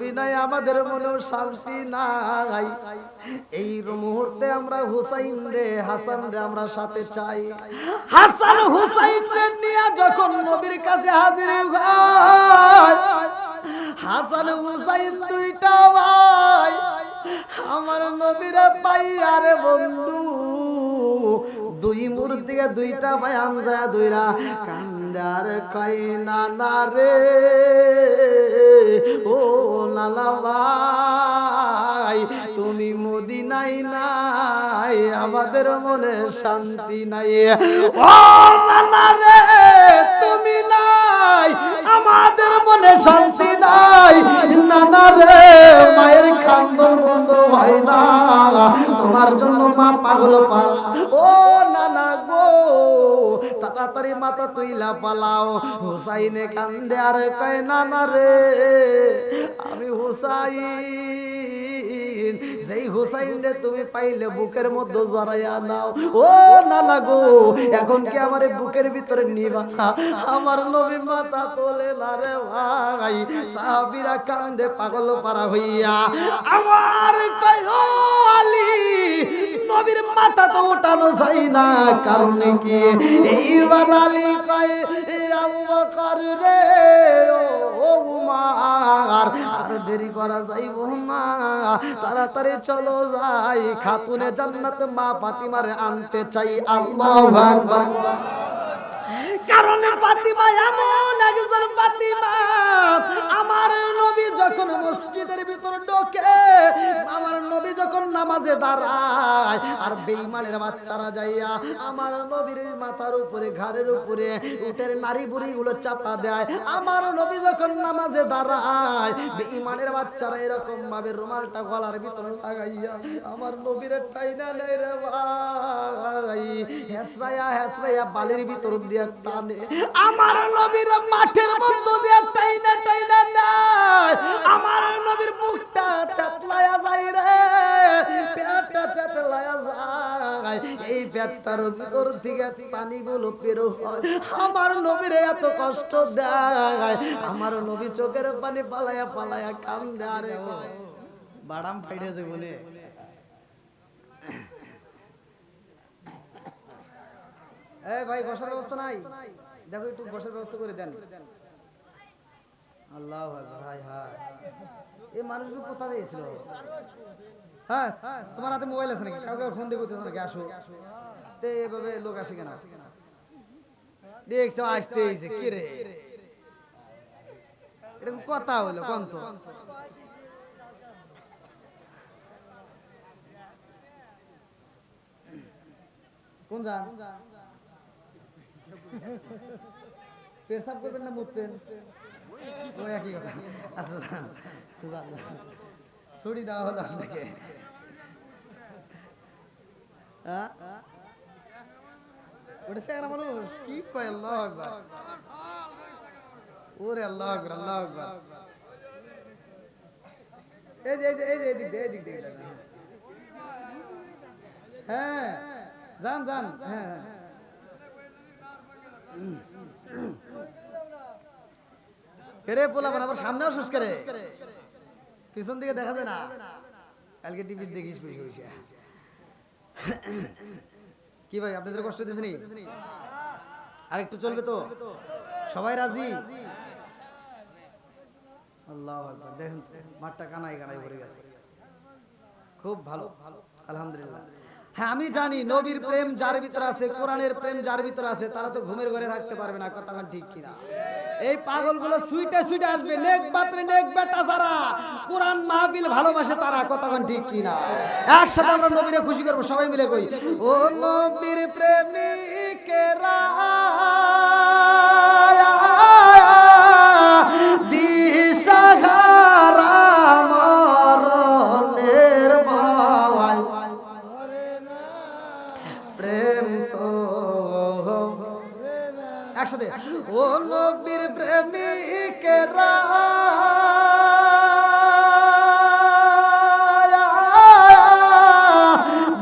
নবী নাই আমাদের মনেও শান্তি নাই। এই মুহূর্তে আমরা হুসাইন রে হাসান রে আমরা সাথে চাই। হাসান হুসাইন রে নিয়ে যখন নবীর কাছে হাজির হয়, হাসান হুসাইন দুইটা ভাই আমার নবীরা পাইয়া রে বন্ধু দুই মুর দিকে দুইটা ভাই আমজা দুইরা কান্দার কয় নানা রে ও নানা ভাই তুমি মদিনায় নাই আমাদের মনে শান্তি নাই। ও নানা রে তুমি নাই আমাদের মনে শান্তি নাই। নানা রে মায়ের কান্না বন্ধ হয় না, তোমার জন্য মা পাগল পারা। ও নানা গো তাড়াতাড়ি মাথা তুইলা পালাও। হুসাইনে কান্দে আর কয় নানা রে আমি হুসাইন, যেই হুসাইন রে তুমি পাইলে বুকের মধ্যে জড়াইয়া নাও। ও নানা গো এখন কি আমার বুকের ভিতরে নিবা? আমার নবী মাথা তোলে না রে ভাই। সাহাবীরা কান্দে পাগল পারা হইয়া। আমার কয় ও আলী নবীর মাথা তো উঠানো যায় না, কারণ কি? এইবার আলী কয় আবু বকর রে ও উমার আর দেরি করা যাইব না, তাড়াতাড়ি চলো যাই খাতুনে জান্নাত মা ফাতিমারে আনতে চাই। আল্লাহু আকবার। কারণ ফাতিমা এমন একজন ফাতিমা, আমার নবী যখন মসজিদের ভিতর ঢোকে, আমার নবী যখন নামাজে দাঁড়ায় আর বেঈমানের বাচ্চারা যাইয়া আমার নবীর মাথার উপরে ঘাড়ের উপরে উটের নারী বুড়ি গুলো চাপা দেয়। আমার নবী যখন নামাজে দাঁড়ায় বেঈমানের বাচ্চারা এরকম ভাবে রুমালটা গলার ভিতরে লাগাইয়া আমার নবীর টাইনা নেই রে ভাই, হেসরাইয়া হেসরাইয়া বালির ভিতর দিয়ে টানে। আমার নবীর মাঠের মধ্য দিয়ে টাইনা টাইনা নেয়। আমার নবীর মুখটা তেতলায়া যায় রে, পেটটা তেতলায়া যায়। এই পেটটার ভিতর থেকে পানিগুলো বের হয়। আমার নবীর এত কষ্ট দেয়, আমার নবী চোখের পানি পালায়া পালায়া কান্দে। আরে বাদাম ফাইটে যে বলে এই ভাই বসার ব্যবস্থা নাই, দেখো একটু বসার ব্যবস্থা করে দেন। আল্লাহু আকবার। হায় হায় এই মানুষগুলো কোথা থেকে এসেছিল? হ্যাঁ তোমার হাতে মোবাইল আছে নাকি? কাউকে ফোন দেবো নাকি? আসো তে এভাবে লোক আসে কেন? দেখছো আসতে এসে কি রে এরকম কথা হলো কোন তো? কোন যান? পেশাব করবেন না মুতবেন? ওই একই কথা। আচ্ছা ছুরি দেওয়া হলো আপনাকে। ওটা সে মানুষ কি কয়? আল্লাহু আকবার। ওরে আল্লাহু আকবার আল্লাহু আকবার। এই যে এই যে এদিক দিয়ে হ্যাঁ যান যান। হ্যাঁ কেরে পোলা আবার সামনেও শুষ করে, পিছন দিকে দেখা যায় না। কালকে টিভি দেখিস কি ভাই আপনাদের কষ্ট দিয়েছে নি? আর একটু চলবে তো? সবাই রাজি? আল্লাহু আকবার। দেখেন মাঠটা কানাই কানাই ভরে গেছে। খুব ভালো আলহামদুলিল্লাহ। হ্যাঁ আমি জানি নবীর প্রেম যার ভিতরে আছে, কোরআনের প্রেম যার ভিতরে আছে, তারা তো ঘুমের ঘরে থাকতে পারবে না। কথা ঠিক কিনা? এই পাগলগুলো সুইটে সুইটে আসবে, নেক পাত্রে নেক বেটা যারা কোরআন মাহফিল ভালোবাসে তারা। কথা ঠিক কিনা? একসাথে আমরা নবীরে খুশি করবো সবাই মিলে কই ও নবীর প্রেমিকেরা দিশাহারা মরণের ভয়, প্রেম তো একসাথে ও নবীর প্রেমিকেরা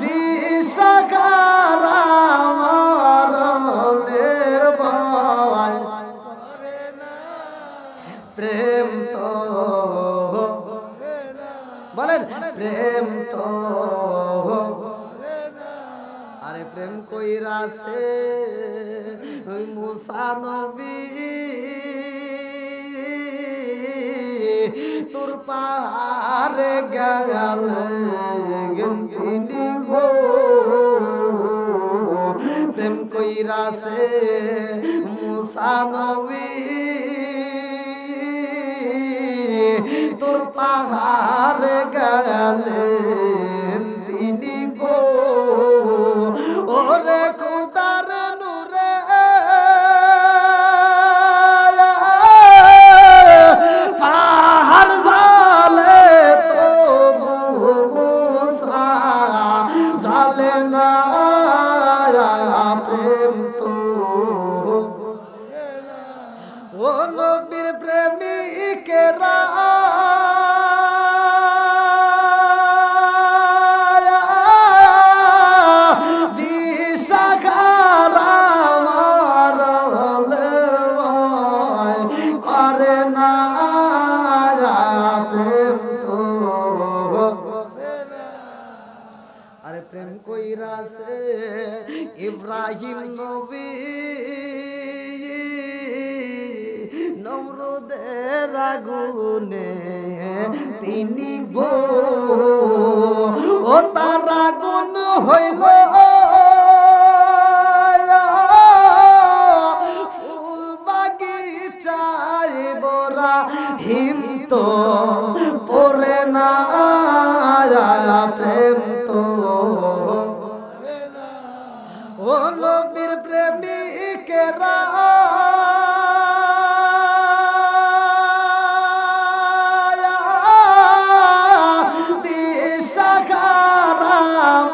দিশাহারা মরণের ভয়, প্রেম তো প্রেম কইরাছে ওই মুসা নবী তোর পাহাড়ে গেলেন তিনি গো প্রেম কইরাছে মুসা নবী তোর পাহাড়ে গেলেন তিনি গো ওরে খুদার নূরে পাহাড় জালে তো মুসা জালে না প্রেম তো ও নবীর প্রেমিকেরা প্রেম কইরাছে ইব্রাহিম নবী নমরুদের আগুনে তিনি গো ও তার আগুন হইল ফুল বাগিচায় বরা হিম তো পরে না প্রেম তো ও নবীর প্রেমিকেরা দিশাহারা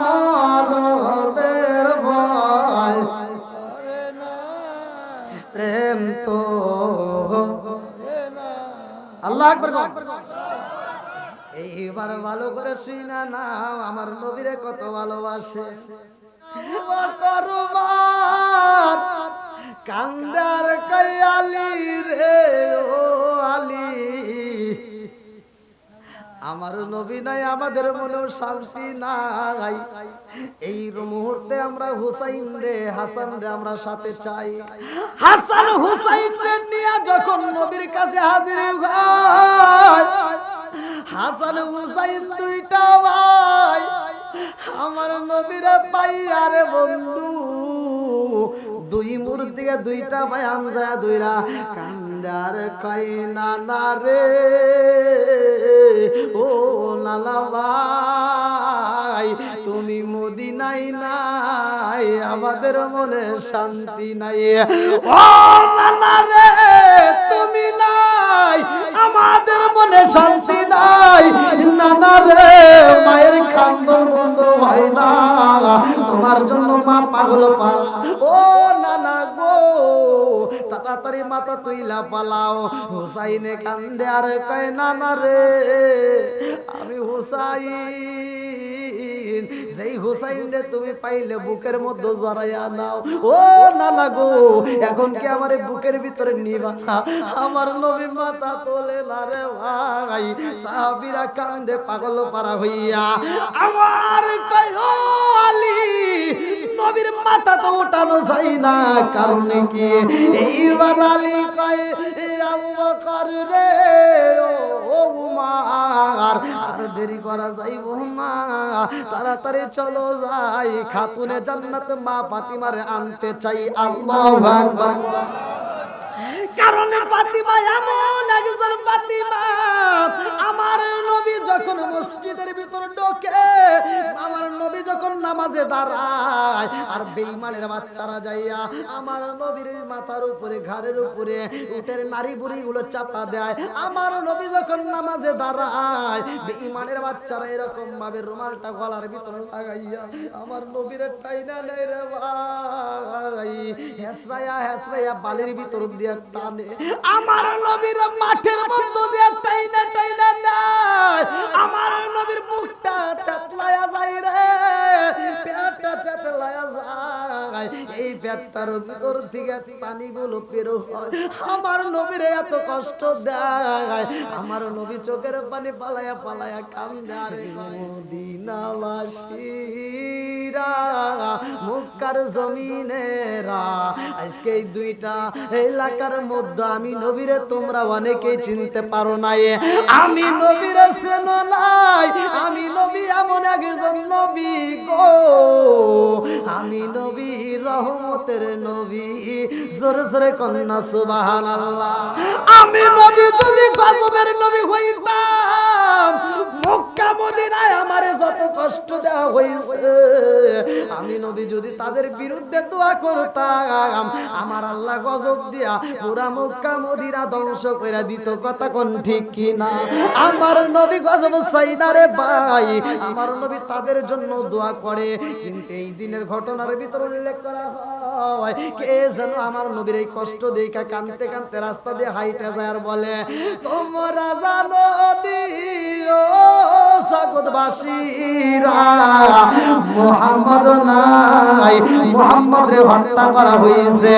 মরণের ভয় প্রেম তো আল্লাহু আকবার। এইবার ভালো করে শুনা না আমার নবীরে কত ভালোবাসে কান্দার কয়ালি রে ও আলী আমার নবী নাই আমাদের মনেও শান্তি নাই এই মুহূর্তে আমরা হুসাইন রে হাসান রে আমরা সাথে চাই হাসান হুসাইন রে নিয়ে যখন নবীর কাছে হাজির হয় হাসান হুসাইন দুইটা ভাই আমার নবীরা পাইয়া রে বন্ধু দুই মূর্তিকে দুইটা ভাই আমজা দুইরা কান্দার কই নানা রে ও নানা ভাই তুমি মদিনায় নাই আমাদের মনে শান্তি নাই ও নানা রে তুমি নাই আমাদের মনে শান্তি নাই নানা রে মায়ের কান্দন বন্ধ হয় না তোমার জন্য মা পাগল পাল ও নানা গো তাড়াতাড়ি মাথা তুইলা পালাও হুসাইনে কান্দে আর কয় নানা রে আমি হুসাইন যেই হুসাইন রে তুমি পাইলে বুকের মধ্যে জড়াইয়া নাও ও নানা গো এখন কি আমার বুকের ভিতরে নিবা আমার নবী মাথা তোলে না রে ভাই সাহাবীরা কান্দে পাগল পারা হইয়া আমার কয় ও আলী নবীর মাথা তো উঠানো যায় না কারণ কি এইবার আলী কয় আবু বকর রে ও উমার আর দেরি করা যাইব না তাড়াতাড়ি চলো যাই খাতুনে জান্নাত মা ফাতিমারে আনতে চাই আল্লাহু আকবার কারণ ফাতিমা এমন একজন ফাতিমা আমার নবী যখন মসজিদের ভিতর ঢোকে আমার নবী যখন নামাজে দাঁড়ায় আর বেঈমানের বাচ্চারা যাইয়া আমার নবীর মাথার উপরে ঘাড়ের উপরে উটের নারী বুড়িগুলো চাপা দেয় আমার নবী যখন নামাজে দাঁড়ায় বেঈমানের বাচ্চারা এরকম ভাবে রুমালটা গলার ভিতর লাগাইয়া আমার নবীর টাইনা নেই রে ভাই হেসরায়া হেসরায়া বালির ভিতর দিয়ে টানে আমার নবীর মাঠের মধ্যে দিয়ে টাইনা টাইনা নেয় আমার নবীর মুখটা তেতলায়া যায় রে পেটটা তেতলায়া যায় এই পেটটার ভিতর থেকে পানিগুলো বের হয় আমার নবীর এত কষ্ট দেয় আমার নবী চোখের পানি পালায়া পালায়া কান্দে আর মদিনাবাসীরা মুখ মক্কার জমিনেরা আজকে এই দুইটা এলাকার মধ্যে আমি নবীরে তোমরা অনেকেই চিনতে পারো নাই, আমি নবীরে চেনো নাই। আমি নবী এমন একজন নবী গো, আমি নবী রহমতের নবী। জোরে জোরে কন্যা সুবহানাল্লাহ। আমি নবী যদি গজবের নবী হইতাম, মক্কা মদিনায় আমারে যত কষ্ট দেওয়া হয়েছে, আমি নবী যদি তাদের বিরুদ্ধে দোয়া করতাম, আমার আল্লাহ গজব দিয়া পুরা মক্কা মদিনা ধ্বংস করে দিত। কথা কোন ঠিক কি না? আমার নবী গজব চাই না রে ভাই, আমার নবী তাদের জন্য দোয়া করে। কিন্তু এই দিনের ঘটনার ভিতর উল্লেখ করা হয়, কে যেন আমার নবীর এই কষ্ট দেখা কানতে কানতে রাস্তা দিয়ে হাইটে যায় আর বলে, তোমরা জানো ও জগৎবাসীরা, মুহাম্মদ নাই, মুহাম্মদ রে হত্যা করা হয়েছে।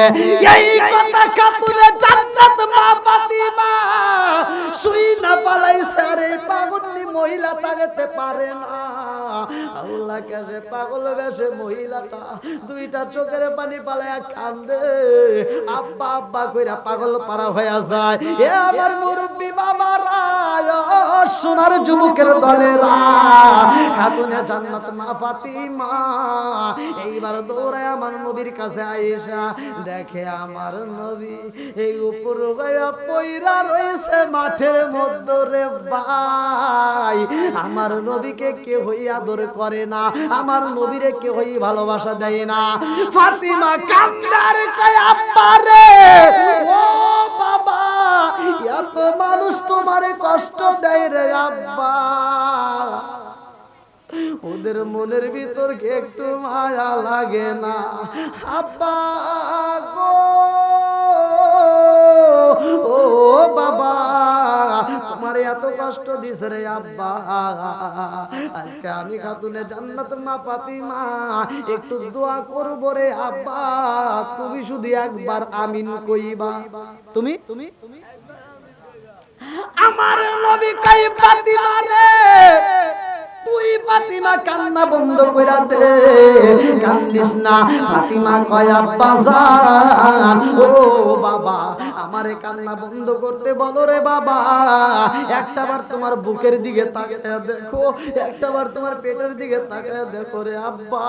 এই কথা কাতুরে জান্নাত মা ফাতিমা শুই না পালাইছে। আর এই পাগলনি মহিলা তাকাতে পারে না। আল্লাহ কাছে পাগল বেশে মহিলাটা দুইটা চোখের পানি পালায়া কান্দে, আব্বা আব্বা কইরা পাগল পারা হয়ে যায়। এ আমার মুরব্বি বাবারা, সোনার যুবকের দলেরা, খাতুনে জান্নাত মা ফাতিমা এইবার দৌড়ায় আমার নবীর কাছে আয়েশা দেখে আমার নবী এই উপর গায়া পয়রা রয়েছে মাঠের মধ্যে রে ভাই। আমার নবীকে কেউই আদর করে না, আমার নবীরে কেউই ভালোবাসা দেয় না। ফাতিমা কান্দার কয় আব্বা রে, ও বাবা, এত মানুষ তোমারে কষ্ট দেয় রে আব্বা, ওদের মনের ভিতর একটু মায়া লাগে না আব্বা গো? ও বাবা, তোমার এত কষ্ট দিছে রে আব্বা। আজকে আমি খাতুনে জান্নাত মা ফাতিমা একটু দোয়া করব রে আব্বা, তুমি শুধু একবার আমিন কইবা। তুমি আমার নবী কই ফাতিমা রে, তুই ফাতিমা কান্না বন্ধ কইরা দে, কান্দিস না। ফাতিমা কয় আব্বা জান, ও বাবা, আমারে কান্না বন্ধ করতে বলো রে বাবা। একটাবার তোমার বুকের দিকে তাকায় দেখো, একটাবার তোমার পেটের দিকে তাকায় দেখো রে আব্বা।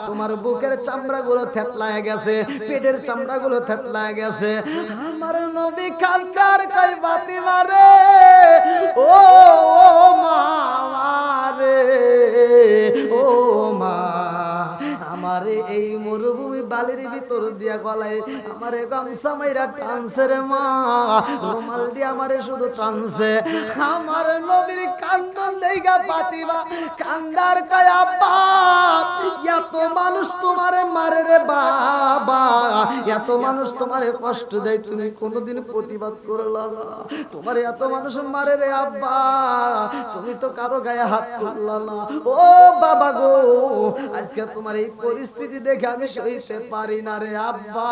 তোমার বুকের চামড়াগুলো থেতলায় গেছে, পেটের চামড়াগুলো থেতলায় গেছে। আমার নবী কান্দার কয় ফাতিমা রে, ও মা রে, ও মা, আমারে এই মরুভূমি বালির ভিতর দিয়া গলায় আমারে গামছা মাইরা টানছে রে মা, রুমাল দিয়ে আমারে শুধু টানছে। আমার নবীর কান্দন দেইগা ফাতিমা কান্দার কয় আব্বা, এত মানুষ তোমারে মারে রে বাবা, এত মানুষ তোমারে কষ্ট দেয়, তুমি কোনোদিন প্রতিবাদ করলা না। তোমার এত মানুষ মারে রে আব্বা, তুমি তো কারো গায়ে হাত তুললা না। ও বাবা গো, আজকে তোমার এই পরিস্থিতি দেখে আমি সইতে পারি না রে আব্বা,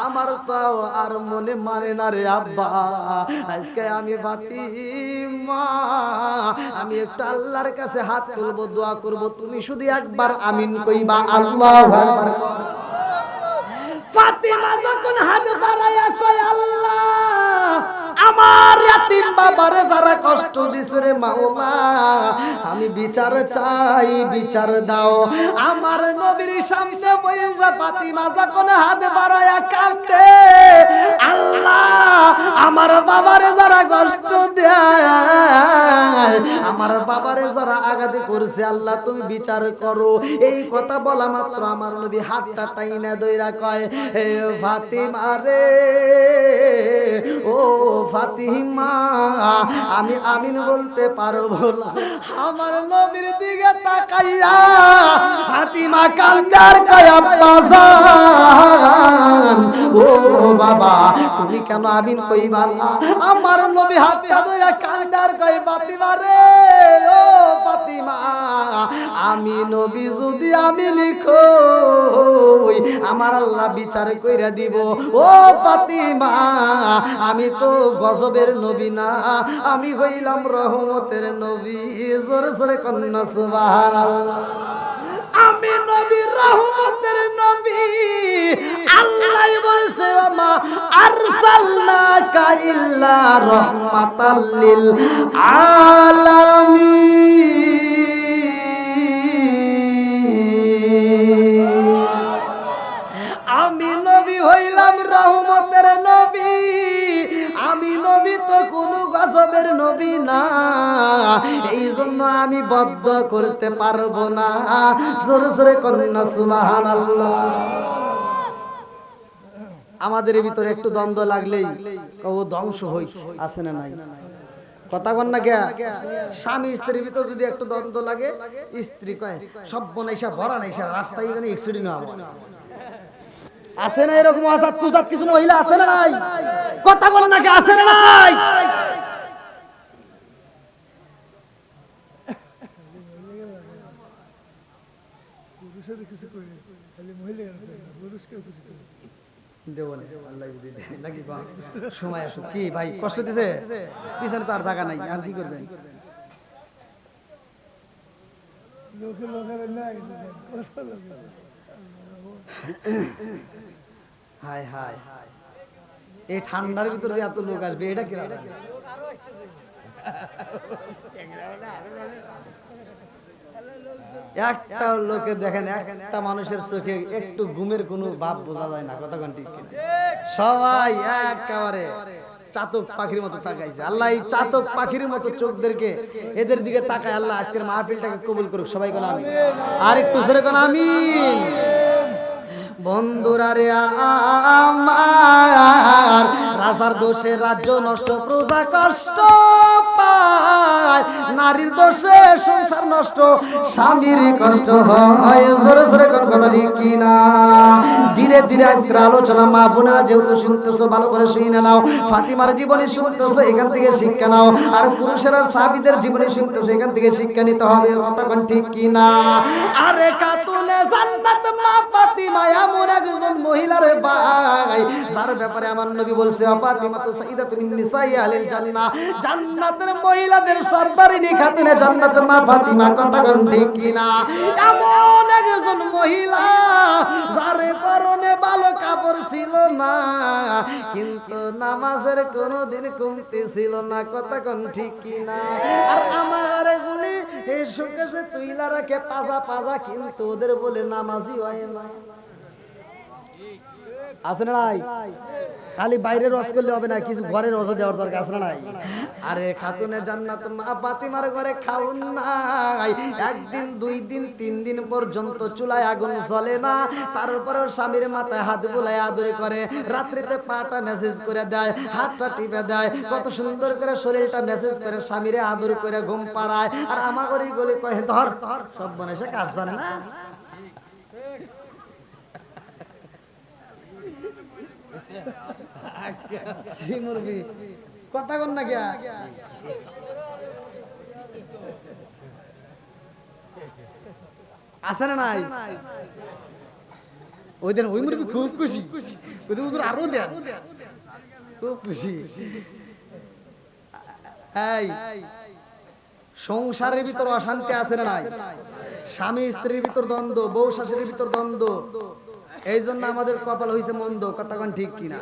আমার তো আর মনে মানে না রে আব্বা। আজকে আমি ফাতিমা, আমি একটু আল্লাহর কাছে হাত তুলবো, দোয়া করব, তুমি শুধু একবার আমিন কইবা। আল্লাহু আকবার। ফাতিমা যখন হাত বাড়ায়া কয় আল্লাহ, আমার ইয়াতিম বাবারে যারা কষ্ট দিছে রে মাওলা, আমি বিচার চাই, বিচার দাও। আমার নবীর সামনে বইসা ফাতিমা যখন হাত বাড়ায়া কাঁদে, আল্লাহ আমার বাবারে যারা কষ্ট দেয়, আমার বাবারে যারা আঘাত করছে, আল্লাহ তুমি বিচার করো। এই কথা বলা মাত্র আমার নবী হাতটা টাইনা দইরা কয়, হে ফাতিমা রে, ও ফাতিমা, আমি আমিন বলতে পারবো না। আমার নবীর দিকে তাকাইয়া ফাতিমা কান্দার কয় আব্বা জান, ও বাবা, তুমি কেন আমিন কইবা না? আমার নবী হাতটা ধইরা কান্দার কয় ফাতিমা রে, ও ফাতিমা, আমি নবী যদি আমিন কই, আমার আল্লাহ বিচার কইরা দিব। ও ফাতিমা, আমি তো গজবের নবী না, আমি হইলাম রহমতের নবী। জোরে জোরে কন্যা সুবহানাল্লাহ। আমি নবী রহমতের নবী আল্লাহ বলেছে মা আরসালনাকা ইল্লা রাহমাতাল লিল আলামিন আমি নবী হইলাম রহমতের নবী আমি নবী তো কোনো গজবের নবী না এই জন্য আমি বদ্ধ করতে পারবো না জোরে জোরে কন্যা সুবহানাল্লাহ আমাদের ভিতরে একটু দ্বন্দ্ব লাগলেই ও ধ্বংস হই আছে না নাই কথা কন না কে স্বামী স্ত্রীর ভিতর যদি একটু দ্বন্দ্ব লাগে স্ত্রী কয় সব বনাইসা ভরা নাইসা রাস্তায় এখানে অ্যাক্সিডেন্ট হবে আছে না এরকম আসাদ কুসাদ কিছু মহিলা আছে না নাই কথা বল না কে আছে না নাই পুরুষের কিছু কই খালি মহিলা পুরুষকে কিছু কই দেব না আল্লাহ যদি দেয় নাকি বা সময় আসুক কি ভাই কষ্ট দিছে পিছনে তো আর জায়গা নাই আর কি করবেন লোকে লোকের না কষ্ট লাগে হায় হায় এই ঠান্ডার ভিতরে এত লোক আসবে এটা কি একটা লোকে দেখেন একটা মানুষের চোখে একটু ঘুমের কোনো ভাব বোঝা যায় না কথা ঠিক কিনা সবাই একেবারে চাতক পাখির মতো তাকাইছে আল্লাহ এই চাতক পাখির মতো চোখদেরকে এদের দিকে তাকায় আল্লাহ আজকের মাহফিলটাকে কবুল করুক সবাই কোন আমিন আর একটু জোরে কোন আমিন বন্ধুরা রে আমার রাজার দোষে রাজ্য নষ্ট প্রজা কষ্ট পায় নারীর দোষে সংসার নষ্ট স্বামীর কষ্ট হয় জোরে জোরে কথা ঠিক কিনা ধীরে ধীরে আজকের আলোচনা মা বোনা যেহেতু শুনতেছো ভালো করে শুনে নাও ফাতিমার জীবনী শুনতেছো এখান থেকে শিক্ষা নাও আর পুরুষেরা সাহাবীদের জীবনী শুনতেছো এখান থেকে শিক্ষা নিতে হবে কথা কোন ঠিক কিনা আরে খাতুনে জান্নাত মা ফাতিমা এমন একজন মহিলার ভাই যার ব্যাপারে আমার নবী বলছে ফাতিমা তো সাইয়্যিদাতুন নিসাই আহলিল জান্নাহ জান্নাতের মহিলাদের সরদারিনী খাতুনে জান্নাত মা ফাতিমা কথা কোন ঠিক কিনা এমন একজন মহিলা যার পরনে ভালো কাপড় ছিল না কিন্তু নামাজের কোনোদিন কমতি ছিল না কথা কোন ঠিক কিনা আর আমার গুলি এই সুকেছে তুইলা রাখে পাজা পাজা কিন্তু ওদের বলে নামাজি হয় না আছে না নাই খালি বাইরে রস করলে হবে না কিছু ঘরে রস দেওয়ার দরকার আছে না নাই আরে খাতুনে জান্নাত মা ফাতিমার ঘরে খাউন নাই একদিন দুই দিন তিন দিন পর্যন্ত চুলায় আগুন জ্বলে না তারপরেও স্বামীর মাথায় হাত বুলায় আদর করে রাত্রিতে পাটা মেসেজ করে দেয় হাতটা টিপে দেয় কত সুন্দর করে শরীরটা মেসেজ করে স্বামীরে আদর করে ঘুম পাড়ায় আর আমাগরি গলি কয় ধর সব বনে সে কাজ জানে না কথা কন না গিয়া আছে না নাই ওই দিন ওই মুরগি খুব খুশি আরো দেন খুব খুশি সংসারের ভিতর অশান্তি আছে না নাই স্বামী স্ত্রীর ভিতর দ্বন্দ্ব বউ শাশুড়ির ভিতর দ্বন্দ্ব এই জন্য আমাদের কপাল হইছে মন্দ কথা কোন ঠিক কিনা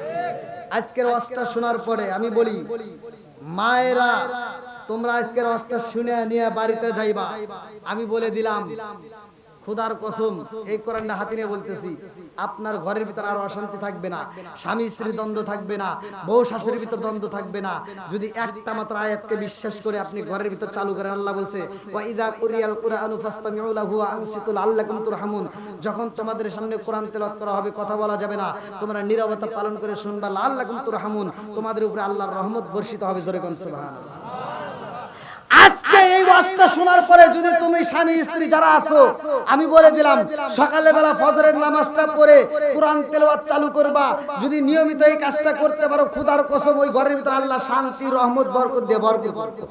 আজকের ওয়াজটা শোনার পরে আমি বলি মায়েরা তোমরা আজকের ওয়াজটা শুনে নিয়ে বাড়িতে যাইবা আমি বলে দিলাম খোদার কসম এই কোরআনটা হাতে নিয়ে বলতেছি আপনার ঘরের ভিতর আর অশান্তি থাকবে না স্বামী স্ত্রী দ্বন্দ্ব থাকবে না বউ শাশুড়ির ভিতর দ্বন্দ্ব থাকবে না যদি একটা মাত্র আয়াতকে বিশ্বাস করে আপনি ঘরের ভিতর চালু করেন আল্লাহ বলছে ওয়া ইযা কুরিয়াল কুরআনু ফাসতামিউ লাহু ওয়া আনসিতু লাআল্লাকুম তুরহামুন যখন তোমাদের সামনে কোরআন তেলাওয়াত করা হবে কথা বলা যাবে না তোমরা নীরবতা পালন করে শুনবা লাআল্লাকুম তুরহামুন তোমাদের উপরে আল্লাহর রহমত বর্ষিত হবে জোরে কোন সুবহানাল্লাহ আজকে এই ওয়াজটা শোনার পরে যদি তুমি স্বামী স্ত্রী যারা আছো আমি বলে দিলাম সকালে বেলা ফজরের নামাজটা পড়ে কোরআন তেলাওয়াত চালু করবা যদি নিয়মিত এই কাজটা করতে পারো খোদার কসম ওই ঘরের ভিতর আল্লাহ শান্তি রহমত বরকত দিয়ে ভরপুর করবে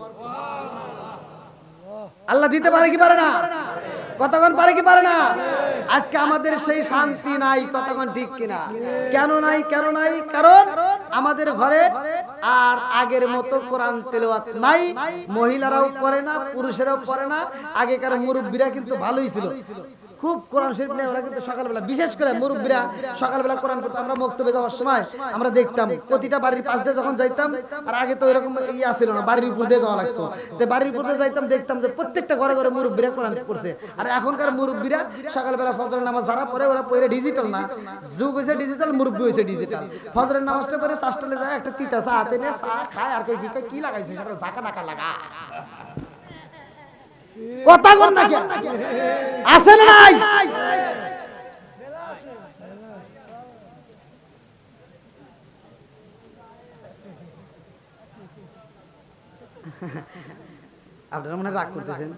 আল্লাহ দিতে পারে কি পারে না কতক্ষণ পারে কি পারে না আজকে আমাদের সেই শান্তি নাই কতক্ষণ ঠিক কিনা কেন নাই কারণ আমাদের ঘরে আর আগের মতো কোরআন তেলাওয়াত নাই মহিলারাও পড়ে না পুরুষেরাও পড়ে না আগেকার মুরব্বিরা কিন্তু ভালোই ছিল খুব কোরআন শরীফ নিয়ে ওরা কিন্তু সকালবেলা বিশেষ করে মুরব্বীরা সকালবেলা কোরআন পড়তে আমরা মক্তবে যাওয়ার সময় আমরা দেখতাম প্রতিটা বাড়ির পাশ দিয়ে যখন যাইতাম আর আগে তো এরকম ইয়া ছিল না বাড়ির উপর দিয়ে যাওয়া লাগতো তো বাড়ির উপর দিয়ে যাইতাম দেখতাম যে প্রত্যেকটা ঘরে ঘরে মুরব্বীরা কোরআন পড়ছে আর এখনকার মুরব্বীরা সকালবেলা ফজরের নামাজ যারা পড়ে ওরা পড়ে ডিজিটাল না যুগ হয়েছে ডিজিটাল মুরব্বী হয়েছে ডিজিটাল ফজরের নামাজটা পড়ে শাস্তালে যায় একটা তিতা চা হাতে নিয়ে চা খায় আর কি লাগাইছে সেটা ঝাঁকা টাকা লাগা কথা বল না আছে না নাই আপনারা মনে রাগ করতেছেন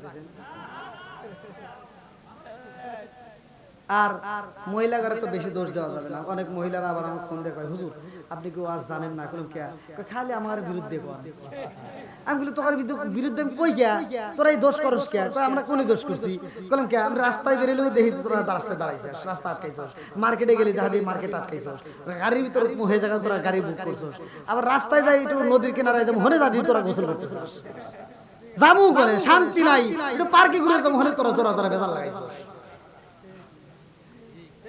আর মহিলারা তো বেশি দোষ দেওয়া যাবে না অনেক মহিলারা আবার আমার ফোন দিয়ে কয় হুজুর আপনি কি ওয়াজ জানেন না কোনো কে খালি আমার বিরুদ্ধে কর আমি বলি তোর বিরুদ্ধে আমি কই গিয়া তোরা এই দোষ করস কে আমরা কোন দোষ করছি বললাম কে আমরা রাস্তায় বেরোলেও দেখি তোরা রাস্তায় দাঁড়াইছিস রাস্তা আটকাইছস মার্কেটে গেলি দেখা দিই মার্কেট আটকাইছস গাড়ির ভিতরে হয়ে জায়গা তোরা গাড়ি বুক করছস আবার রাস্তায় যাই একটু নদীর কিনারায় যেমন হনে দাদি তোরা গোসল করতেছস জামু করে শান্তি নাই একটু পার্কে ঘুরে যেমন হনে তোরা তোরা তোরা বেজাল লাগাইছস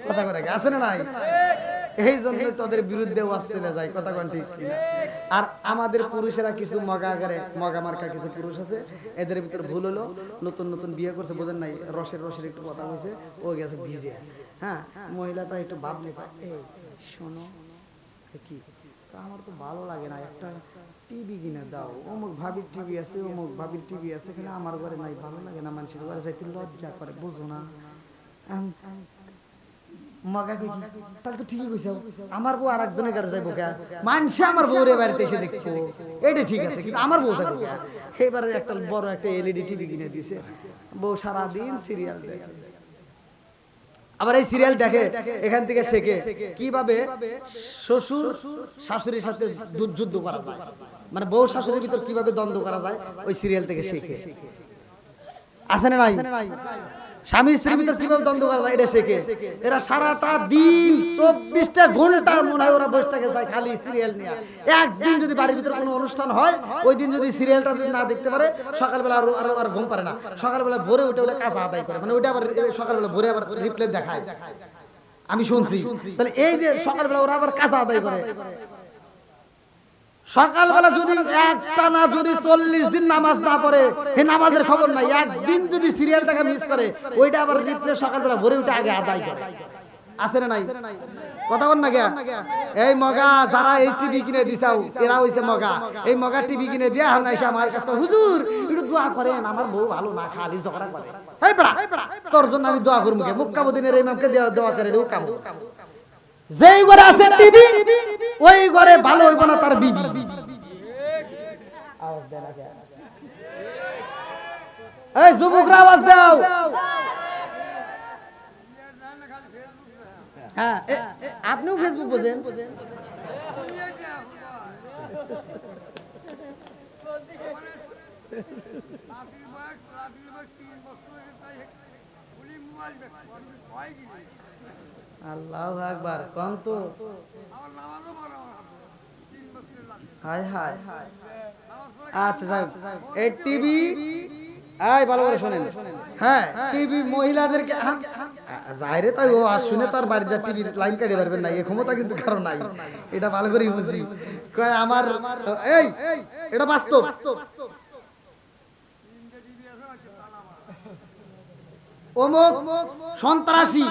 কথা করে আছে না নাই এই জন্য তাদের বিরুদ্ধে ওয়াজ চলে যায় কথা কোন ঠিক কিনা আর আমাদের পুরুষেরা কিছু মগা মার্কা কিছু পুরুষ আছে এদের ভিতর ভুল হলো নতুন নতুন বিয়ে করছে বোঝেন নাই রসের একটু কথা হয়েছে ও গেছে ভিজে হ্যাঁ মহিলাটা একটু ভাবলে এই শোনো কি আমার তো ভালো লাগে না একটা টিভি কিনে দাও অমুক ভাবির টিভি আছে অমুক ভাবির টিভি আছে এখানে আমার ঘরে নাই ভালো লাগে না মানুষের ঘরে যাইতে লজ্জা করে বুঝো না মগা কই তাহলে তো ঠিকই কইছো আমার বউ আরেকজনের ঘরে যাইবো কে মানছে আমার বউরে বাড়িতে এসে দেখছো এইটা ঠিক আছে কিন্তু আমার বউ যাইবো কে এবারে একটা বড় একটা এলইডি টিভি কিনে দিয়েছে বউ সারা দিন সিরিয়াল দেখে আবার এই সিরিয়াল দেখে এখান থেকে শেখে কিভাবে শ্বশুর শাশুড়ির সাথে যুদ্ধ করা যায় মানে বউ শাশুড়ির ভিতর কিভাবে দ্বন্দ্ব করা যায় ওই সিরিয়াল থেকে শেখে আছে না নাই স্বামী স্ত্রীর ভিতর কিভাবে দ্বন্দ্ব করা যায় এটা শেখে এরা সারাটা দিন 24টা ঘন্টা মনে হয় ওরা বসে থাকে যায় খালি সিরিয়াল নিয়ে একদিন যদি বাড়ির ভিতরে কোনো অনুষ্ঠান হয় ওই দিন যদি সিরিয়ালটা যদি না দেখতে পারে সকালবেলা আর ঘুম পারে না সকালবেলা ভোরে উঠে ওটা কাজ আদায় করে মানে ওইটা আবার সকালবেলা ভোরে আবার রিপ্লে দেখায় আমি শুনছি তাহলে এই যে সকালবেলা ওরা আবার কাজ আদায় করে সকালবেলা যদি একটা না যদি 40 দিন নামাজ না পড়ে এই নামাজের খবর নাই একদিন যদি সিরিয়ালটাকে মিস করে ওইটা আবার রিপ্লে সকালবেলা ভোরে উঠে আগে আদায় করে আছে না নাই কথা বল না কে এই মগা যারা এই টিভি কিনে দিছাও এরা হইছে মগা এই মগা টিভি কিনে দিয়া হল না এসে আমার কাছে হুজুর একটু দোয়া করেন আমার বউ ভালো না খালি ঝগড়া করে এই বড়া তোর জন্য আমি দোয়া করব কে মুক্কাবুদ্দিনের ইমামকে দোয়া করে ও কাম যেই ঘরে আছে টিভি ওই ঘরে ভালো হইব না তার বিবি আওয়াজ দেন আগে এই যুবকরা আওয়াজ দাও হ্যাঁ আপনিও ফেসবুক বোঝেন আল্লাহু আকবার কোন তো হায় হায় আচ্ছা যাক এই টিভি এই ভালো করে শুনেন হ্যাঁ টিভি মহিলাদেরকে যাইরে তাই ও আর শুনে তার বাড়ি যা টিভি লাইন কাটে পারবেন না এই ক্ষমতা কিন্তু কারণ নাই এটা ভালো করে বুঝি কয় আমার এই এটা বাস্তব অমুক সন্ত্রাসী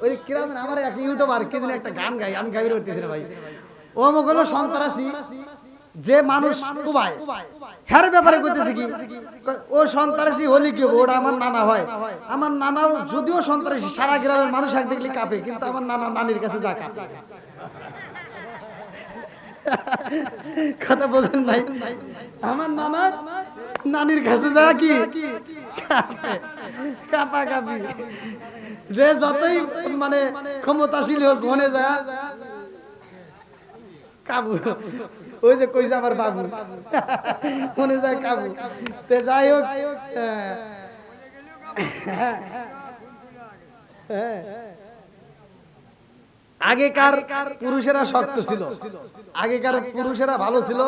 ওই কিরান আমার একটা ইউটিউবার কিদিন একটা গান গাই আমি গাইতে পারতেছি না ভাই অমুক হলো সন্ত্রাসী যে মানুষ কুবায় হের ব্যাপারে কইতেছে কি ও সন্ত্রাসী হলি কি ওটা আমার নানা হয় আমার নানাও যদিও সন্ত্রাসী সারা গ্রামের মানুষ এক দেখলে কাঁপে কিন্তু আমার নানা নানির কাছে যা কাঁপে কথা বোঝেন নাই আমার নানা নানির কাছে যা কি কাপা কাপি যে যতই মানে ক্ষমতাশীল হোক মনে যায় কাবু ওই যে কইছে আমার বাবু মনে যায় কাবু তে যাই হোক আগেকার পুরুষেরা শক্ত ছিল, আগেকার পুরুষেরা ভালো ছিল,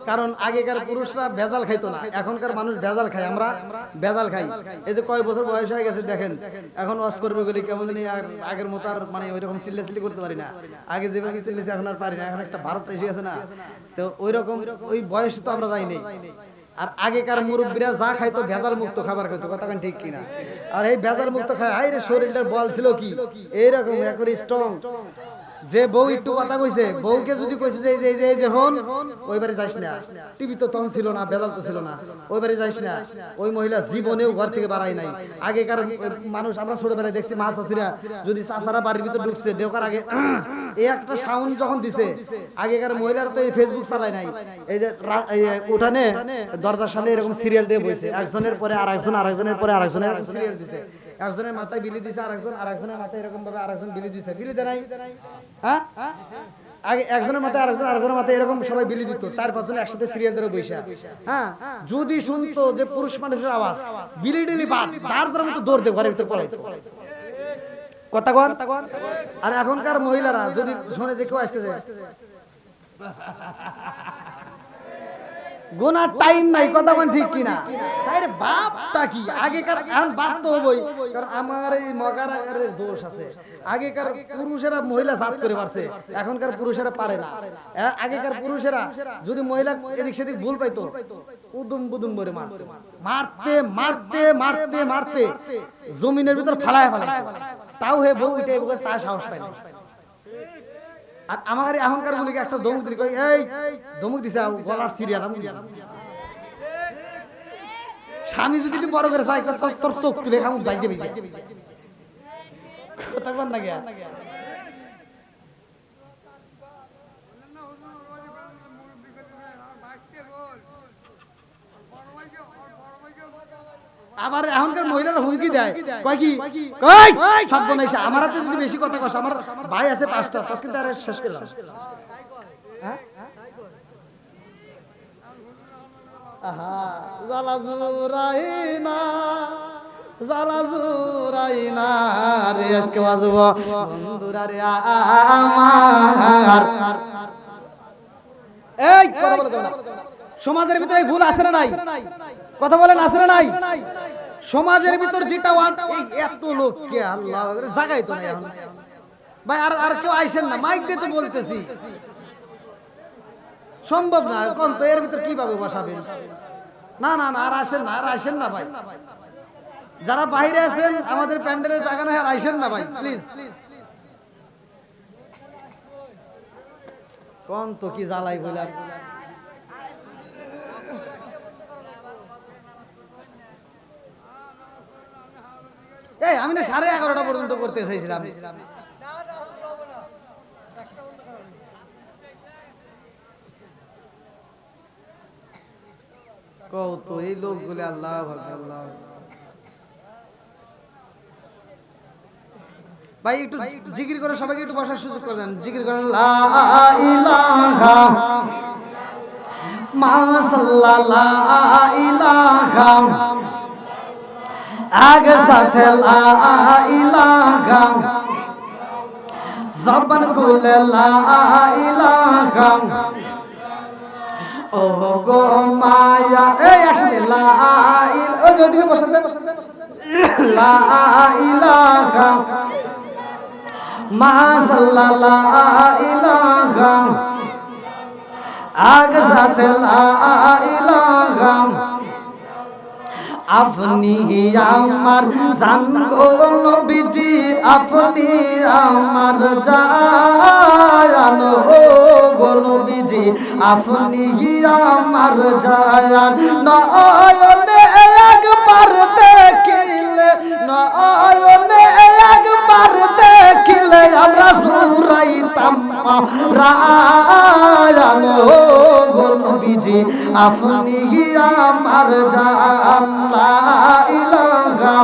কারণ আগেকার পুরুষরা ভেজাল খাইতো না। এখনকার মানুষ ভেজাল খায়, আমরা ভেজাল খাই। এই যে কয় বছর বয়স হয়ে গেছে দেখেন, এখন ওয়াজ করবে বলি কেমন জানি আগের মতো আর মানে ওইরকম চিল্লাচিল্লি করতে পারি না। আগে যেভাবে চিল্লেছি এখন আর পারি না, এখন একটা ভারত এসে গেছে না, তো ওই রকম ওই বয়স তো আমরা যাইনি। আর আগেকার মুরব্বীরা যা খাইতো ভেজাল মুক্ত খাবার খাইতো, কথা কেন ঠিক কিনা? আর এই ভেজাল মুক্ত খায় আরে শরীরটার বল ছিল কি এইরকম একবার স্ট্রং। যে বউ একটু কথা কইছে, বউকে যদি কইছে যে এই যে হন ওই বাড়ি যাইস না, টিভি তো তখন ছিল না, ভেজাল তো ছিল না, ওই বাড়ি যাইস না, ওই মহিলা জীবনেও ঘর থেকে বাড়াই নাই। আগেকার মানুষ আমরা ছোটবেলায় দেখছি মা চাষিরা যদি চাষারা বাড়ির ভিতর ঢুকছে ঢোকার আগে এই একটা সাউন্ড যখন দিছে, আগেকার মহিলারা তো এই ফেসবুক চালায় নাই, এই যে উঠানে দরজার সামনে এরকম সিরিয়াল দিয়ে বইছে, একজনের পরে আরেকজন, আরেকজনের পরে আরেকজনের সিরিয়াল দিছে, একজনের মাথায় বিলি দিছে, আরেকজনের মাথায় এরকম ভাবে আরেকজন বিলি দিছে, বিলি দেয় নাই? হ্যাঁ, আগে একজনের মাথায় আরেকজন, আরেকজনের মাথায় এরকম সবাই বিলি দিত, 4-5 জন একসাথে সিরিয়াল ধরে বইসা। হ্যাঁ, যদি শুনতো যে পুরুষ মানুষের আওয়াজ, বিলি ডিলি বাদ তার দ্বারা মতো দৌড় দিয়ে ঘরের ভিতরে পলাইতো, কথা কন। আর এখনকার মহিলারা যদি শুনে যে কেউ আসতেছে, গোনার টাইম নাই, কথা বল ঠিক কিনা? আরে বাপটা কি আগেকার, এখন বাপ তো হবই, কারণ আমার এই মগারের দোষ আছে। আগেকার পুরুষেরা মহিলা জাত করে পারছে, এখনকার পুরুষেরা পারে না। আগেকার পুরুষেরা যদি মহিলা এদিক সেদিক ভুল পাইতো উদুম বুদুম করে মারতে মারতে মারতে মারতে মারতে জমিনের ভিতর ফালায় ফালায়, তাও হে বউ এটা এগুলো চা সাহস পায় না। আর আমার এখনকার গুলিকে একটা ধমক দিল, এই ধমক দিছে গলার সিরিয়াল, স্বামী যদি বড় করে চাই তোর চোখ তুলে খামু বাইজে বাইজে, কথা বল না গিয়া। আবার এখনকার মহিলারা হুমকি দেয়, কয় কি কই সব বনাইছে আমার হাতে যদি বেশি কথা কস, আমার ভাই আছে 5টা, তোর কিন্তু আর শেষ করলাম। হ্যাঁ, আহা জালা জুরাইনা, জালা জুরাইনা রে আজকে বাজব বন্ধুরা রে আমার। এই কথা বলে দাও না, সমাজের ভিতরে ভুল আছে না নাই? কথা বলেন আছে না নাই? সমাজের ভিতর যেটা এই এত লোককে আল্লাহ জাগাই তো না এখন ভাই, আর কেউ আইসেন না, মাইক দিয়ে তো বলতেছি, সম্ভব না কোন তো এর ভিতর কিভাবে বসাবেন? না না না, আর আসেন না, আর আসেন না ভাই, যারা বাইরে আছেন আমাদের প্যান্ডেলের জায়গা নাই, আর আইসেন না ভাই প্লিজ। কোন তো কি জ্বালাই বললাম। এই আমি না 11:30 পর্যন্ত করতে চাইছিলাম। কত এই লোকগুলো, আল্লাহ আল্লাহ ভাই একটু জিকির করে সবাইকে একটু বসার সুযোগ করে দেন, জিকির করেন লা ইলাহা মাশাআল্লাহ, লা ইলাহা আগে সাথে লা ইলাহা, জবান খুলে লা ইলাহা, ও গো মায়া এই আসলে লা ইলাহা, ওই ওদিকে বসেন লা ইলাহা মাশাআল্লাহ, লা ইলাহা আগে সাথে লা ইলাহা, আপনি আমার জান গো নবীজি, আপনি আমার জান ও গো নবীজি, আপনি আমার জান, নয়নে একবার দেখিলে, নয়নে একবার দেখিলে আমরা সুরাইতাম রায়ান ও গো নবীজি, আপনি আমার জান, লা ইলাহা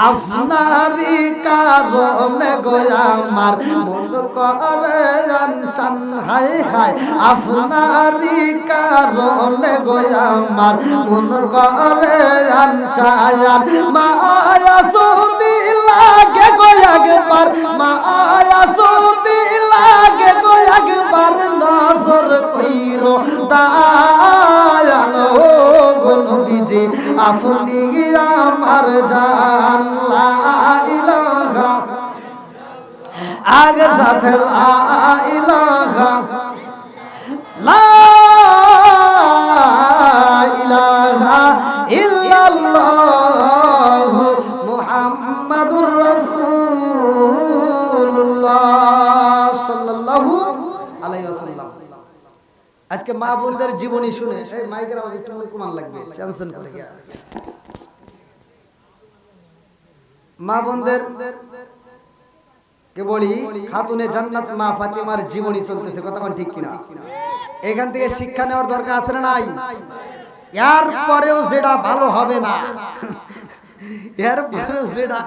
আপনারই কারণে গো আমার মন করে আনচান, হায় হায় আপনারই কারণে গো আমার মন করে আনচান, মায়া সুদি লাগে গো একবার একবার মায়া যদি লাগে গো একবার নজর কইরো দয়াল গো নবীজি আপনি আমার জান লা ইলাহা আগে সাথে লা ইলাহা লা ইলাহা ইল্লাল্লাহ মুহাম্মাদুর রাসূলুল্লাহ সাল্লাল্লাহু আলাইহি ওয়াসাল্লাম। আজকে মা বোনদের জীবনী শুনে এই মাইকের আওয়াজ একটু কমান লাগবে, টেনশন করে গিয়া মা বোনদের কে বলি খাতুনে জান্নাত মা ফাতিমার জীবনী চলতেছে, কথা কোন ঠিক কিনা? এখান থেকে শিক্ষা নেওয়ার দরকার আছে না নাই? এর পরেও যেটা ভালো হবে না, এর পরেও যেটা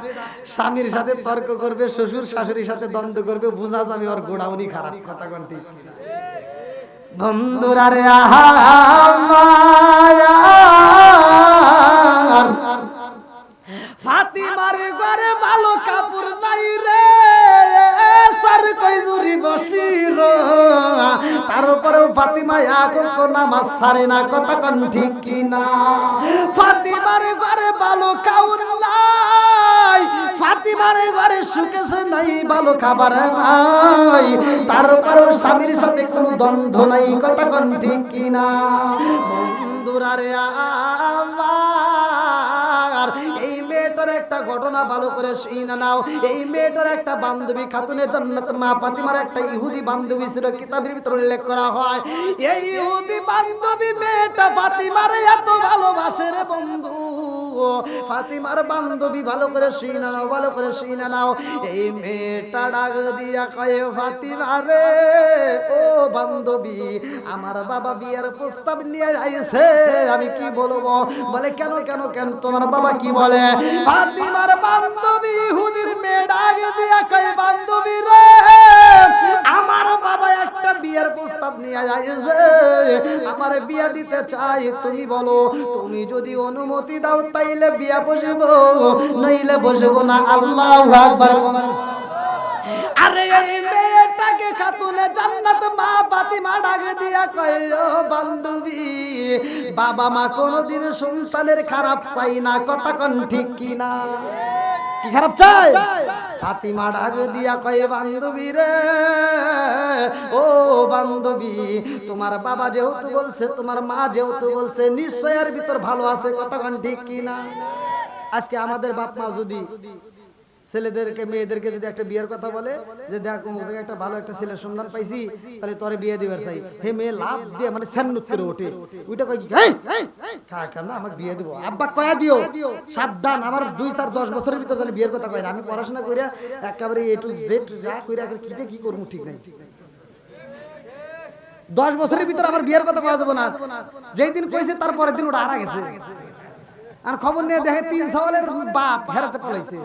স্বামীর সাথে তর্ক করবে, শ্বশুর শাশুড়ির সাথে দ্বন্দ্ব করবে, বোঝা যাবে ওর গোড়াউনি খারাপ, কথা কোন ঠিক? বন্ধুরা রে আমার ফাতিমার ঘরে ভালো কাপড় নাই রে, সার কইজুরি বসির, তার উপরেও ফাতিমা এক নামাজ ছাড়ে না, কথা কোন ঠিক কিনা? ফাতিমার ঘরে ভালো খাওয়ার নাই, ফাতিমার ঘরে সুখেছে নাই, ভালো খাবার নাই, তারপরেও স্বামীর সাথে কোনো দ্বন্দ্ব নাই, কথা কোন ঠিক কিনা? বন্ধুরা রে আমার এই মেয়েটার একটা ঘটনা ভালো করে শুনে নাও। এই মেয়েটার একটা বান্ধবী খাতুনে জান্নাত মা ফাতিমার একটা ইহুদি বান্ধবী ছিল, কিতাবের ভিতরে উল্লেখ করা হয়। এই ইহুদি বান্ধবী মেয়েটা ফাতিমার এত ভালোবাসে রে বন্ধু, ফাতিমার বান্ধবী ভালো করে শুনে নাও, ভালো করে শুনে নাও। এই মেয়েটা ডাক দিয়া কয়, ফাতিমা রে ও বান্ধবী, আমার বাবা বিয়ের প্রস্তাব নিয়ে আইছে, আমি কি বলবো? বলে কেন কেন কেন, তোমার বাবা কি বলে? ফাতিমার বান্ধবী ইহুদির মেয়ে ডাক দিয়া কয়, বান্ধবী রে আমার বাবা একটা বিয়ের প্রস্তাব নিয়ে আইছে, আমার বিয়ে দিতে চাই, তুমি বলো, তুমি যদি অনুমতি দাও তাইলে বিয়ে বসবো, নইলে বসবো না। আল্লাহু আকবার। আরে এই মেয়েটাকে খাতুনে জান্নাত মা ফাতিমা ডাক দিয়া কয়, ও বান্ধবী, বাবা মা কোনদিন সন্তানের খারাপ চাই না, কথা কোন ঠিক কিনা? কি খারাপ চাই? ফাতিমা ডাক দিয়া কয়, বান্ধবী রে ও বান্ধবী, তোমার বাবা যেহেতু বলছে, তোমার মা যেহেতু বলছে, নিশ্চয় এর ভিতর ভালো আছে, কথা কোন ঠিক কিনা? আজকে আমাদের বাপ মা যদি ছেলেদেরকে মেয়েদেরকে যদি একটা বিয়ের কথা বলে যে দেখ একটা ভালো একটা ছেলের সন্ধান পাইছি, তাহলে তোরে বিয়ে দিবার চাই, হে মেয়ে লাভ দিয়ে মানে স্যান্নুত করে ওঠে, ওইটা কয় কি না আমাকে বিয়ে দিব, আব্বা কয়া দিও, সাবধান, আমার 2-4-10 বছরের ভিতরে জানি বিয়ের কথা কয় না, আমি পড়াশোনা করে একেবারে এ টু জেড যা করে কিতে কি করবো ঠিক নাই, 10 বছরের ভিতরে আমার বিয়ের কথা কয়া যাবে না, যেই দিন কইছে তারপরের দিন ওটা হারা গেছে, আর খবর নিয়ে দেখে 3 সওয়ালের বাপ হেরাতে পলাইছে।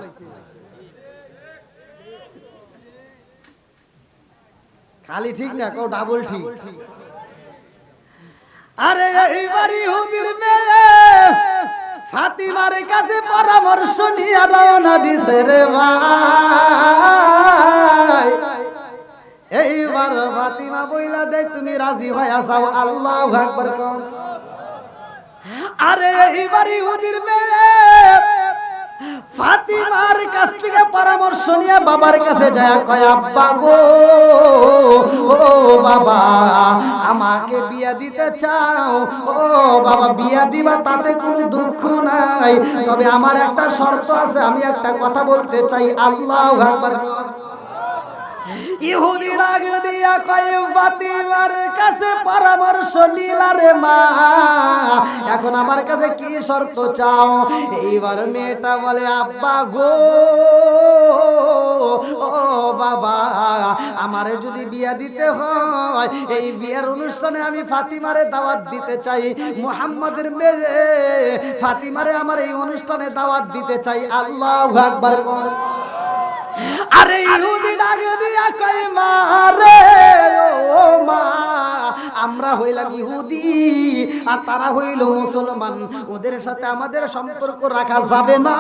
খালি ঠিক না, কও ডাবল ঠিক। আরে এইবার ইহুদির মেয়ে ফাতিমার কাছে পরামর্শ নিয়ে রওনা দিছে রে ভাই। এইবার ফাতিমা বইলা দে, তুমি রাজি হয়ে যাও, আল্লাহু আকবার কর। আরে এইবার ইহুদির মেয়ে ফাতিমার কাছ থেকে পরামর্শ নিয়ে বাবার কাছে যায়, কয় আব্বা গো, ও বাবা, আমাকে বিয়া দিতে চাও? ও বাবা, বিয়া দিবা তাতে কোনো দুঃখ নাই, তবে আমার একটা শর্ত আছে, আমি একটা কথা বলতে চাই, আল্লাহু আকবার। ইহুদি ডাক দিয়া কয়, ফাতিমার কাছে পরামর্শ নিলা রে মা, এখন আমার কাছে কি শর্ত চাও? এইবার মেয়েটা বলে, আব্বা গো, ও বাবা, আমারে যদি বিয়া দিতে হয়, এই বিয়ের অনুষ্ঠানে আমি ফাতিমারে দাওয়াত দিতে চাই, মুহাম্মাদের মেয়ে ফাতিমারে আমার এই অনুষ্ঠানে দাওয়াত দিতে চাই, আল্লাহু আকবার। আরে ইহুদি ডাকে দিয়া কই মা রে ও মা, আমরা হইলাম ইহুদি আর তারা হইল মুসলমান, ওদের সাথে আমাদের সম্পর্ক রাখা যাবে না,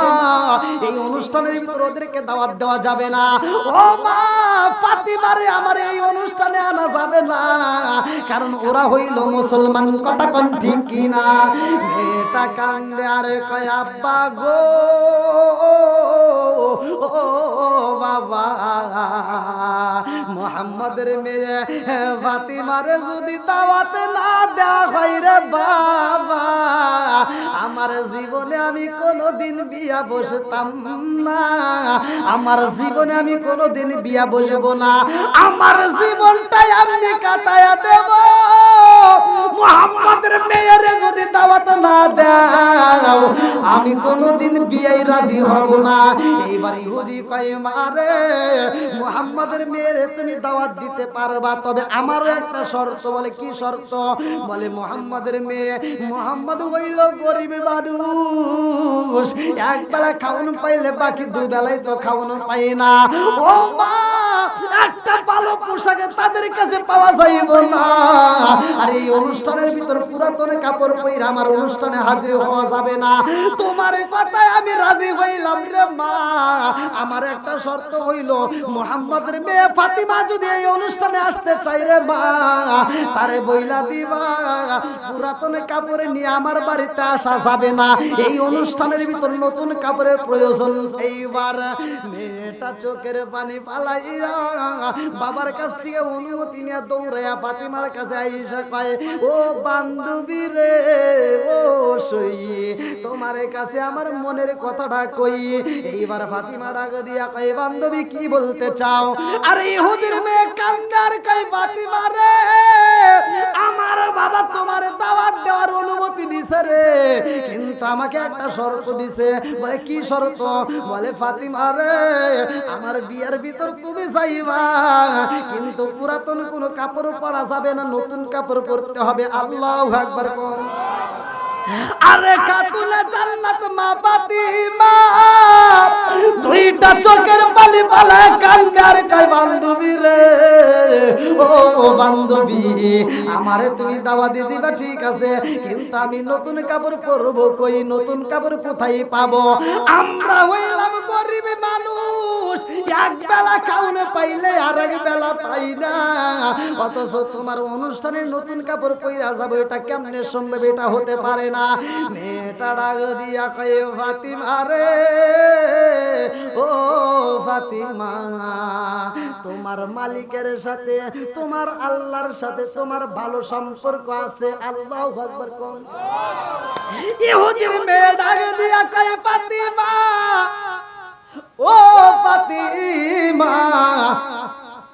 এই অনুষ্ঠানের ভিতর ওদেরকে দাওয়াত দেওয়া যাবে না। ও মা ফাতিমারে আমার এই অনুষ্ঠানে আনা যাবে না, কারণ ওরা হইল মুসলমান। কথা কোন ঠিক কিনা? মেয়েটা কান্দে আর কয় আব্বা গো ও বাবা, মুহাম্মাদের মেয়ে ফাতিমারে যদি দাওয়াত না দেওয়া হয় রে বাবা, আমার জীবনে আমি কোনোদিন বিয়া বসতাম না, আমার জীবনে আমি কোনোদিন বিয়া বসবো না, আমার জীবনটাই আমি কাটায়া দেব, মুহাম্মাদের মেয়েরে যদি দাওয়াত না দাও আমি কোনোদিন বিয়াই রাজি হব না। এইবার ইহুদি কয় মারে মুহাম্মাদের মেয়েরে তুমি দাওয়াত দিতে পারবা, তবে আমারও একটা শর্ত। বলে কি শর্ত? বলে মুহাম্মাদের মেয়ে, মুহাম্মদ হইল গরিব মানুষ, এক বেলা খাওয়ানো পাইলে বাকি দুই বেলায় তো খাওয়ানো পাই না। ও মা একটা ভালো পোশাকে তাদের কাছে পাওয়া যাইব না, আর এই অনুষ্ঠানের ভিতর পুরাতন কাপড় পরে আমার অনুষ্ঠানে হাজির হওয়া যাবে না। তোমার কথায় আমি রাজি হইলাম রে মা, আমার একটা শর্ত হইল মুহাম্মাদের মেয়ে ফাতিমা যদি এই অনুষ্ঠানে আসতে চাই রে মা, তারে বইলা দিবা পুরাতন কাপড়ে নিয়ে আমার বাড়িতে আসা যাবে না, এই অনুষ্ঠানের ভিতর নতুন কাপড়ের প্রয়োজন। এইবার মেয়েটা চোখের পানি পালাইয়া বাবার কাছ থেকে অনুমতি নিয়ে দৌড়াইয়া ফাতিমার কাছে আইসা কয় ও বান্ধবী রে ও সই, তোমার কাছে আমার মনের কথাটা কই। এইবার ফাতিমা ডাক দিয়া কয় বান্ধবী কি বলতে চাও? আরে ইহুদির মেয়ে কান্দার কয় ফাতিমা রে আমার বাবা তোমার দাওয়াত দেওয়ার অনুমতি দিছে রে, কিন্তু আমাকে একটা শর্ত দিছে। বলে কি শর্ত? বলে ফাতিমা রে আমার বিয়ার ভিতর তুমি যাইবা, কিন্তু পুরাতন কোনো কাপড় পরা যাবে না, নতুন কাপড় পরতে হবে। আল্লাহু আকবার কোন। আরে কাতুলে জান্নাত মা ফাতিমা দুইটা চোখের পানি পালায় কান্দার কয় বান্ধবী রে ও বান্ধবী আমারে তুমি দাওয়াত দিবা ঠিক আছে, কিন্তু আমি নতুন কাপড় পরবো কই, নতুন কাপড় কোথায় পাবো? আমরা হইলাম গরিব মানুষ, এক বেলা খাওয়ানো পাইলে আর এক বেলা পাই না, অথচ তোমার অনুষ্ঠানে নতুন কাপড় পইরা যাবো, এটা কেমনে সম্ভব? এটা হতে পারে না। মেয়েটা ডাক দিয়া কয় ফাতিমা রে ও ফাতিমা তোমার মালিকের সাথে তোমার আল্লাহর সাথে তোমার ভালো সম্পর্ক আছে। আল্লাহু আকবার কোন। ইহুদির মেয়ে ডাক দিয়া কয় ফাতিমা ও ফাতিমা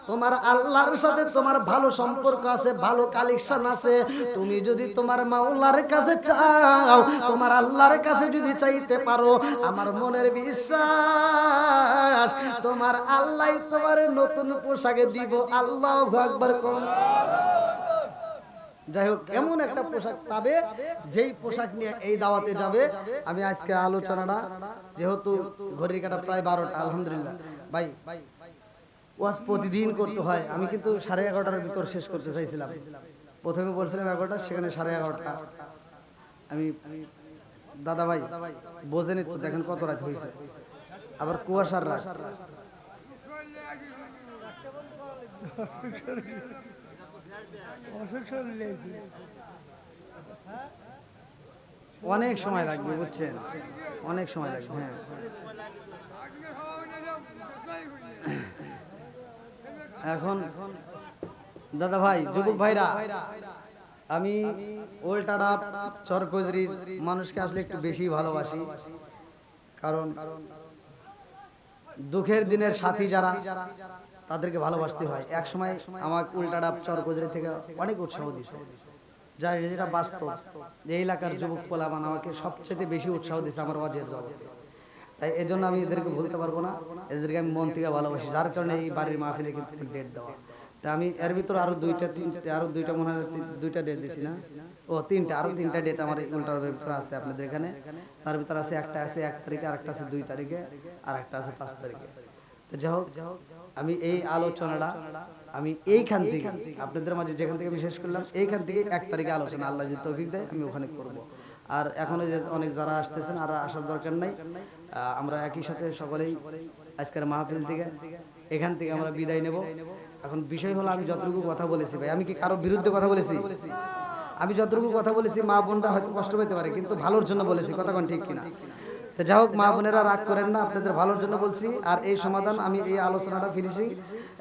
তোমার আল্লাহর সাথে তোমার ভালো সম্পর্ক আছে, ভালো কালেকশন আছে, তুমি যদি তোমার মাওলার কাছে চাও, তোমার আল্লাহর কাছে যদি চাইতে পারো, আমার মনের বিশ্বাস তোমার আল্লাহ তোমার নতুন পোশাকে দিব। আল্লাহু আকবার কোন। যাই হোক এমন একটা পোশাক পাবে যেই পোশাক নিয়ে এই দাওয়াতে যাবে। আমি আজকে আলোচনাটা যেহেতু ঘড়ির কাঁটা প্রায় 12টা, আলহামদুলিল্লাহ ভাই ওয়াজ প্রতিদিন করতে হয়, আমি কিন্তু 11:30টার ভিতর শেষ করতে চাইছিলাম। প্রথমে বলছিলাম 11টা, সেখানে 11:30টা। আমি দাদা ভাই বোঝেনি তো, দেখেন কত রাত হয়েছে, আবার কুয়াশার রাত। অনেক সময় লাগবে বুঝছেন, অনেক সময় লাগবে। হ্যাঁ এখন দাদা ভাই যুবক ভাইরা, আমি ওলটাড়া চরকজরির মানুষকে আসলে একটু বেশি ভালোবাসি, কারণ দুঃখের দিনের সাথী যারা তাদেরকে ভালোবাসতে হয়। এক সময় আমার উল্টাড়া চরকজরি থেকে অনেক উৎসাহ দিছে, যা যেটা বাস্তব, যে এলাকার যুবক পোলাপান আমাকে সবচেয়ে বেশি উৎসাহ দিছে আমার ওয়াজের জগতে। তাই এজন্য আমি এদেরকে বলতে পারবো না, এদেরকে আমি মন থেকে ভালোবাসি, যার কারণে এই বাড়ির মাহফিলে কিন্তু ডেট দেওয়া। তা আমি এর ভিতর আরো দুইটা মনে হয় 2টা ডেট দিছি না, ও 3টা, আরো 3টা ডেট আমার উল্টার ভিতরে আছে আপনাদের এখানে। তার ভিতরে আছে একটা আছে 1 তারিখে, আরেকটা আছে 2 তারিখে, আর একটা আছে 5 তারিখে। যাই হোক, আমি এই আলোচনাটা আমি এইখান থেকে আপনাদের মাঝে যেখান থেকে আমি শেষ করলাম, এইখান থেকে 1 তারিখে আলোচনা আল্লাহ যদি তৌফিক দেয় আমি ওখানে করব। আর এখনো যে অনেক যারা আসতেছেন আর আসার দরকার নাই, আমরা একই সাথে সকলেই আজকের মাহফিল থেকে এখান থেকে আমরা বিদায় নেব। এখন বিষয় হলো আমি যতটুকু কথা বলেছি ভাই, আমি কি কারো বিরুদ্ধে কথা বলেছি? আমি যতটুকু কথা বলেছি মা বোনরা হয়তো কষ্ট পেতে পারে, কিন্তু ভালোর জন্য বলেছি, কথা কোন ঠিক কিনা? তো যাই হোক, মা বোনেরা রাগ করেন না, আপনাদের ভালোর জন্য বলছি। আর এই সমাধান আমি এই আলোচনাটা ফিনিশিং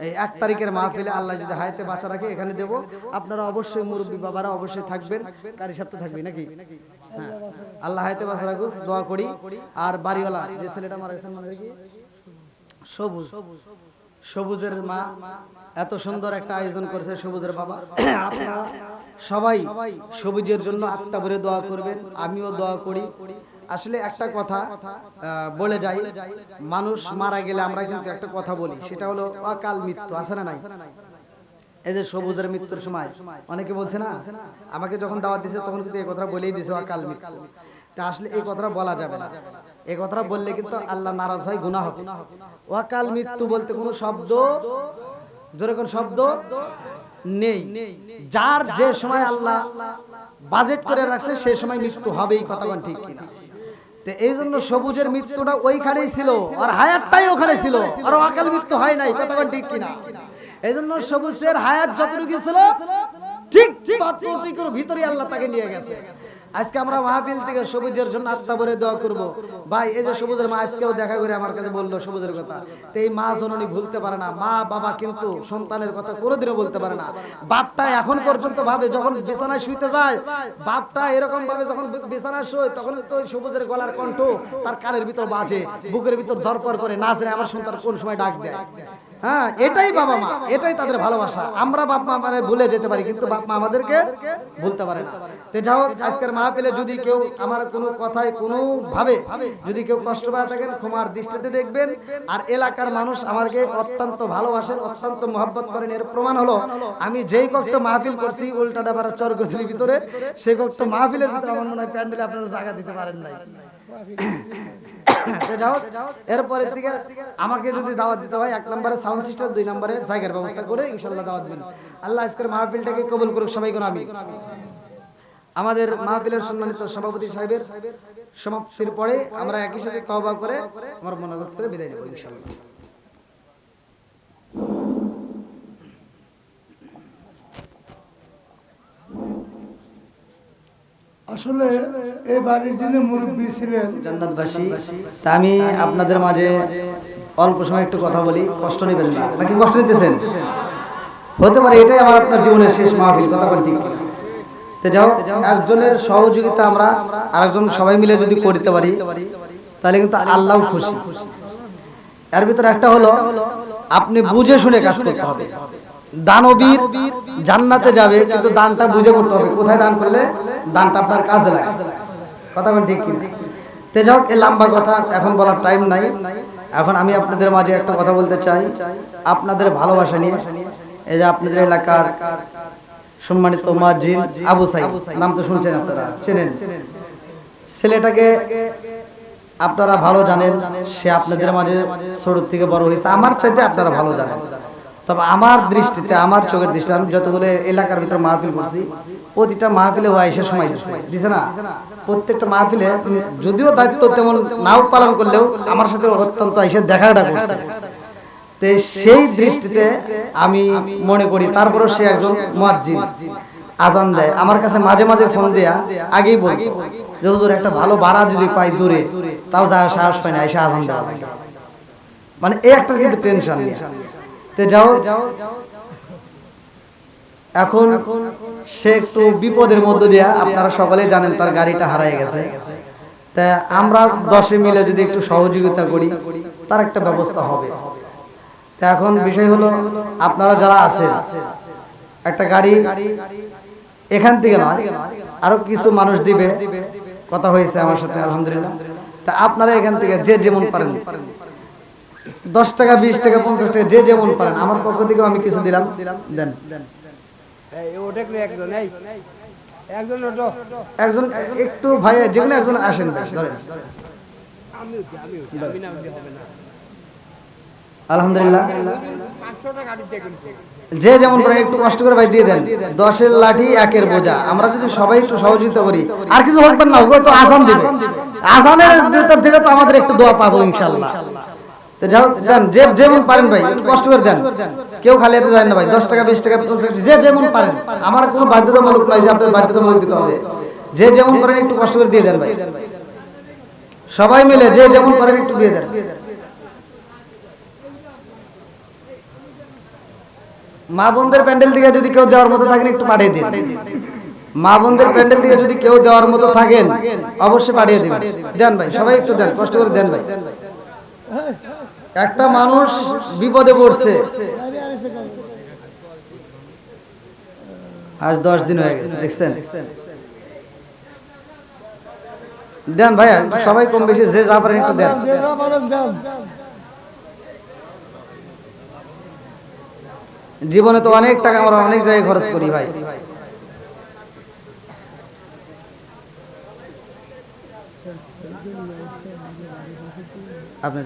এই 1 তারিখের মাহফিলে আল্লাহ যদি হায়াতে বাঁচা রাখে এখানে দেব। আপনারা অবশ্যই মুরব্বী বাবারা অবশ্যই থাকবেন, কারি সাহেব তো থাকবে নাকি? হ্যাঁ, আল্লাহ হায়াতে বাঁচা রাখুক, দোয়া করি। আর বাড়িওয়ালা যে ছেলেটা মারা গেছে মানে কি সবুজ, সবুজের মা এত সুন্দর একটা আয়োজন করেছে, সবুজের বাবা। আপনারা সবাই সবুজের জন্য আত্মা ভরে দোয়া করবেন, আমিও দোয়া করি। আসলে একটা কথা বলে যাই, মানুষ মারা গেলে আমরা কিন্তু একটা কথা বলি, সেটা হলো অকাল মৃত্যু, আছে না নাই? এই যে সবুজের মৃত্যুর সময় অনেকে বলছে না, আমাকে যখন দাওয়াত দিয়েছে তখন কিন্তু এই কথা বলেই দিয়েছে অকাল মৃত্যু। তা আসলে এই কথাটা বলা যাবে না, এই কথাটা বললে কিন্তু আল্লাহ নারাজ হয়, গুনাহ হবে। অকাল মৃত্যু বলতে কোনো শব্দ, জোরে কোন শব্দ নেই। যার যে সময় আল্লাহ বাজেট করে রাখছে সেই সময় মৃত্যু হবেই, কথা কোন ঠিক কিনা? তো এই জন্য সবুজের মৃত্যুটা ওইখানেই ছিল, আর হায়াতটাই ওখানে ছিল, আর অকাল মৃত্যু হয় নাই, কথা কোন ঠিক কিনা? এই জন্য সবুজের হায়াত যতটুকু ছিল ঠিক ততটুকুর ভিতরে আল্লাহ তাকে নিয়ে গেছে। আজকে আমরা মাহফিল থেকে সবুজের জন্য আত্মা ভরে দোয়া করব। ভাই এই যে সবুজের মা আজকেও দেখা করে আমার কাছে বললো সবুজের কথা, তো এই মা জননী ভুলতে পারে না, মা বাবা কিন্তু সন্তানের কথা কোনোদিনও বলতে পারে না। বাপটা এখন পর্যন্ত ভাবে, যখন বিছানায় শুইতে যায় বাপটা এরকম ভাবে, যখন বিছানায় শোয় তখন তো সবুজের গলার কণ্ঠ তার কানের ভিতর বাজে, বুকের ভিতর ধরপর করে, না জানে আমার সন্তান কোন সময় ডাক দেয়। হ্যাঁ, এটাই বাবা মা, এটাই তাদের ভালোবাসা। আমরা বাপ মা মানে ভুলে যেতে পারি, কিন্তু বাপ মা আমাদেরকে ভুলতে পারে না। তো যাও, আজকের মাহফিলে যদি কেউ আমার কোনো কথায় কোনো ভাবে যদি কেউ কষ্ট পায় থাকেন ক্ষমার দৃষ্টিতে দেখবেন। আর এলাকার মানুষ আমাকে অত্যন্ত ভালোবাসেন, অত্যন্ত মহব্বত করেন। এর প্রমাণ হলো আমি যেই কষ্ট মাহফিল করছি উল্টাডাবাড়া চরগছির ভিতরে, সেই কষ্ট মাহফিলের ভিতরে আমার মনে হয় প্যান্ডেলে আপনারা জায়গা দিতে পারেন নাই। এরপরে থেকে আমাকে যদি দাওয়াত দিতে হয় 1 নম্বরে সাউন্ড সিস্টেম, 2 নম্বরে জায়গার ব্যবস্থা করে ইনশাআল্লাহ দাওয়াত দিবেন। আল্লাহ আজকের মাহফিলটাকে কবুল করুক, সবাই কোন আমিন। আমাদের মাহফিলের সম্মানিত সভাপতি সাহেবের সমাপ্তির পরে আমরা একই সাথে তওবা করে আমার মনোগত করে বিদায় নেব ইনশাআল্লাহ। আসলে এই বাড়ির যিনি মুরব্বী ছিলেন জান্নাতবাসী, তা আমি আপনাদের মাঝে অল্প সময় একটু কথা বলি, কষ্ট নেবেন না, নাকি কষ্ট নিতেছেন? হতে পারে এটাই আমার আপনার জীবনের শেষ মাহফিল, কথা বলেন ঠিক কিনা? তো যাও, একজনের সহযোগিতা আমরা আরেকজন সবাই মিলে যদি করতে পারি তাহলে কিন্তু আল্লাহও খুশি। এর ভিতরে একটা হলো আপনি বুঝে শুনে কাজ করতে হবে। দানবীর জান্নাতে যাবে, কিন্তু দানটা বুঝে করতে হবে, কোথায় দান করলে দানটা আপনার কাজে লাগে, কথা বলেন ঠিক কিনা? তে যাক, এই লম্বা কথা এখন বলার টাইম নাই। এখন আমি আপনাদের মাঝে একটা কথা বলতে চাই আপনাদের ভালোবাসা নিয়ে। এই যে আপনাদের এলাকার সম্মানিত মুয়াজ্জিন আবু সাইদ, নাম তো শুনছেন, আপনারা চেনেন ছেলেটাকে, আপনারা ভালো জানেন। সে আপনাদের মাঝে ছোট থেকে বড় হয়েছে, আমার চাইতে আপনারা ভালো জানেন। তবে আমার দৃষ্টিতে, আমার চোখের দৃষ্টিতে আমি যতগুলো এলাকার ভিতরে মাহফিল করছি, প্রতিটা মাহফিলে ও এসে সময় দিছে না। প্রত্যেকটা মাহফিলে যদিও দায়িত্ব তেমন নাও পালন করলেও আমার সাথে অত্যন্ত এসে দেখাটা করছে। তো সেই দৃষ্টিতে আমি মনে করি, তারপরে সে একজন মুয়াজ্জিন, আজান দেয়। আমার কাছে মাঝে মাঝে ফোন দেয়া আগেই বলতো যে হুজুর একটা ভালো ভাড়া যদি পাই দূরে, তাও যা সাহস পায় না, এসে আজান দেওয়া লাগে। মানে এই একটা কিন্তু টেনশন। তে যাও, এখন সে একটু বিপদের মধ্য দিয়ে, আপনারা সকলে জানেন তার গাড়িটা হারিয়ে গেছে। তা আমরা 10 মিলে যদি একটু সহযোগিতা করি তার একটা ব্যবস্থা হবে। তা এখন বিষয় হলো আপনারা যারা আছেন, একটা গাড়ি এখান থেকে নয় আরো কিছু মানুষ দিবে, কথা হয়েছে আমার সাথে আলহামদুলিল্লাহ। তা আপনারা এখান থেকে যে যেমন পারেন, 10 টাকা 20 টাকা 50 টাকা যে যেমন পারেন, আমার পক্ষ থেকে আমি কিছু দিলাম, দেন। একজন একটু ভাই, যেগুলো একজন আসেন, ধরেন আলহামদুলিল্লাহ। যে যেমন করে একটু কষ্ট করে ভাই দিয়ে দেন। 10-এর লাঠি 1-এর বোঝা। আমরা যদি সবাই একটু সহযোগিতা করি, আর কিছু বলবেন না, ওগুলো তো আজান দিবে। আজানের ভিতর থেকে তো আমাদের একটু দোয়া পাবো ইনশাআল্লাহ। তো যাও দেন, যে যেমন পারেন ভাই একটু কষ্ট করে দেন। কেউ খালি হাতে যায় না ভাই। 10 টাকা 20 টাকা 50 টাকা যে যেমন পারেন। আমার কোনো বাধ্যতামূলক নাই যে আপনার বাধ্যতামূলক দিতে হবে। যে যেমন পারেন একটু কষ্ট করে দিয়ে দেন ভাই। সবাই মিলে যে যেমন পারেন একটু দিয়ে দেন। মা বোনদের প্যান্ডেল দিকে যদি কেউ দেওয়ার মতো থাকেন একটু পাঠিয়ে দিন। মা বোনদের প্যান্ডেল দিকে যদি কেউ দেওয়ার মতো থাকেন অবশ্যই পাঠিয়ে দিন। দেন ভাই, সবাই একটু দেন, কষ্ট করে দেন ভাই। একটা মানুষ বিপদে পড়ছে, আজ 10 দিন হয়ে গেছে, দেখছেন? দেন ভাই, সবাই কম বেশি যে যা পারেন একটু দেন। জীবনে তো অনেক টাকা আমরা অনেক জায়গায় খরচ করি ভাই। আপনার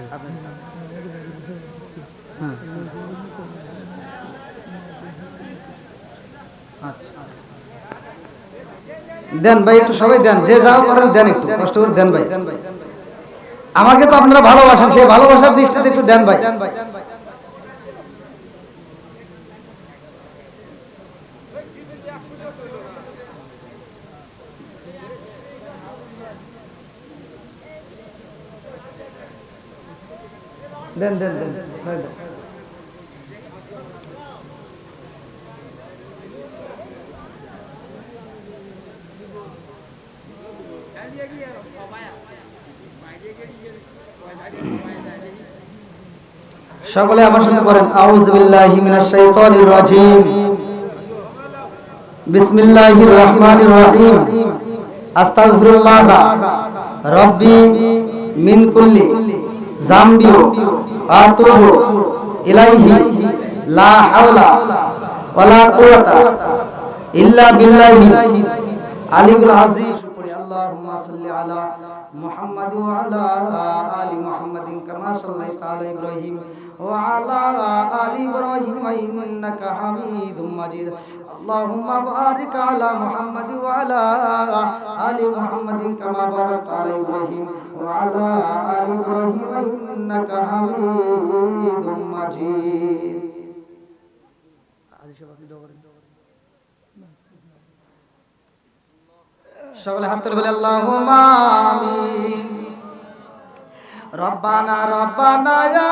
দেন ভাই, একটু সবাই দেন, যে যা পারেন দেন, একটু কষ্ট করে দেন ভাই। আমাকে তো আপনারা ভালোবাসেন, সেই ভালোবাসার দৃষ্টিতে একটু দেন ভাই। দেন দেন দেন ভাই দেন। সকলে আমার সাথে পড়েন, আউযু বিল্লাহি মিনাশ শাইতানির রাজিম, বিসমিল্লাহির রহমানির রহিম, আস্তাগফিরুল্লাহ রাব্বি মিন কুল্লি যামবি ওয়া আতুবু ইলাইহি লা হাওলা ওয়ালা কুওয়াতা ইল্লা বিল্লাহিল আলিয়্যিল আযীম। আল্লাহুম্মা সাল্লি আলা মুহাম্মাদ ওয়া আলা আলি মুহাম্মাদিন কামা সাল্লাইতা আলা ইব্রাহিম ওয়া আলা আলি ইব্রাহিম ইন্নাকা হামিদুম মাজিদ। আল্লাহুম্মা বারিক আলা মুহাম্মাদ ওয়া আলা আলি মুহাম্মাদিন কামা বারাকতা আলা ইব্রাহিম ওয়া আলা আলি ইব্রাহিম ইন্নাকা হামিদুম মাজিদ। সকলে হাত তুলে বলে আল্লাহুম্মা আমিন। রব্বানা রব্বানা ইয়া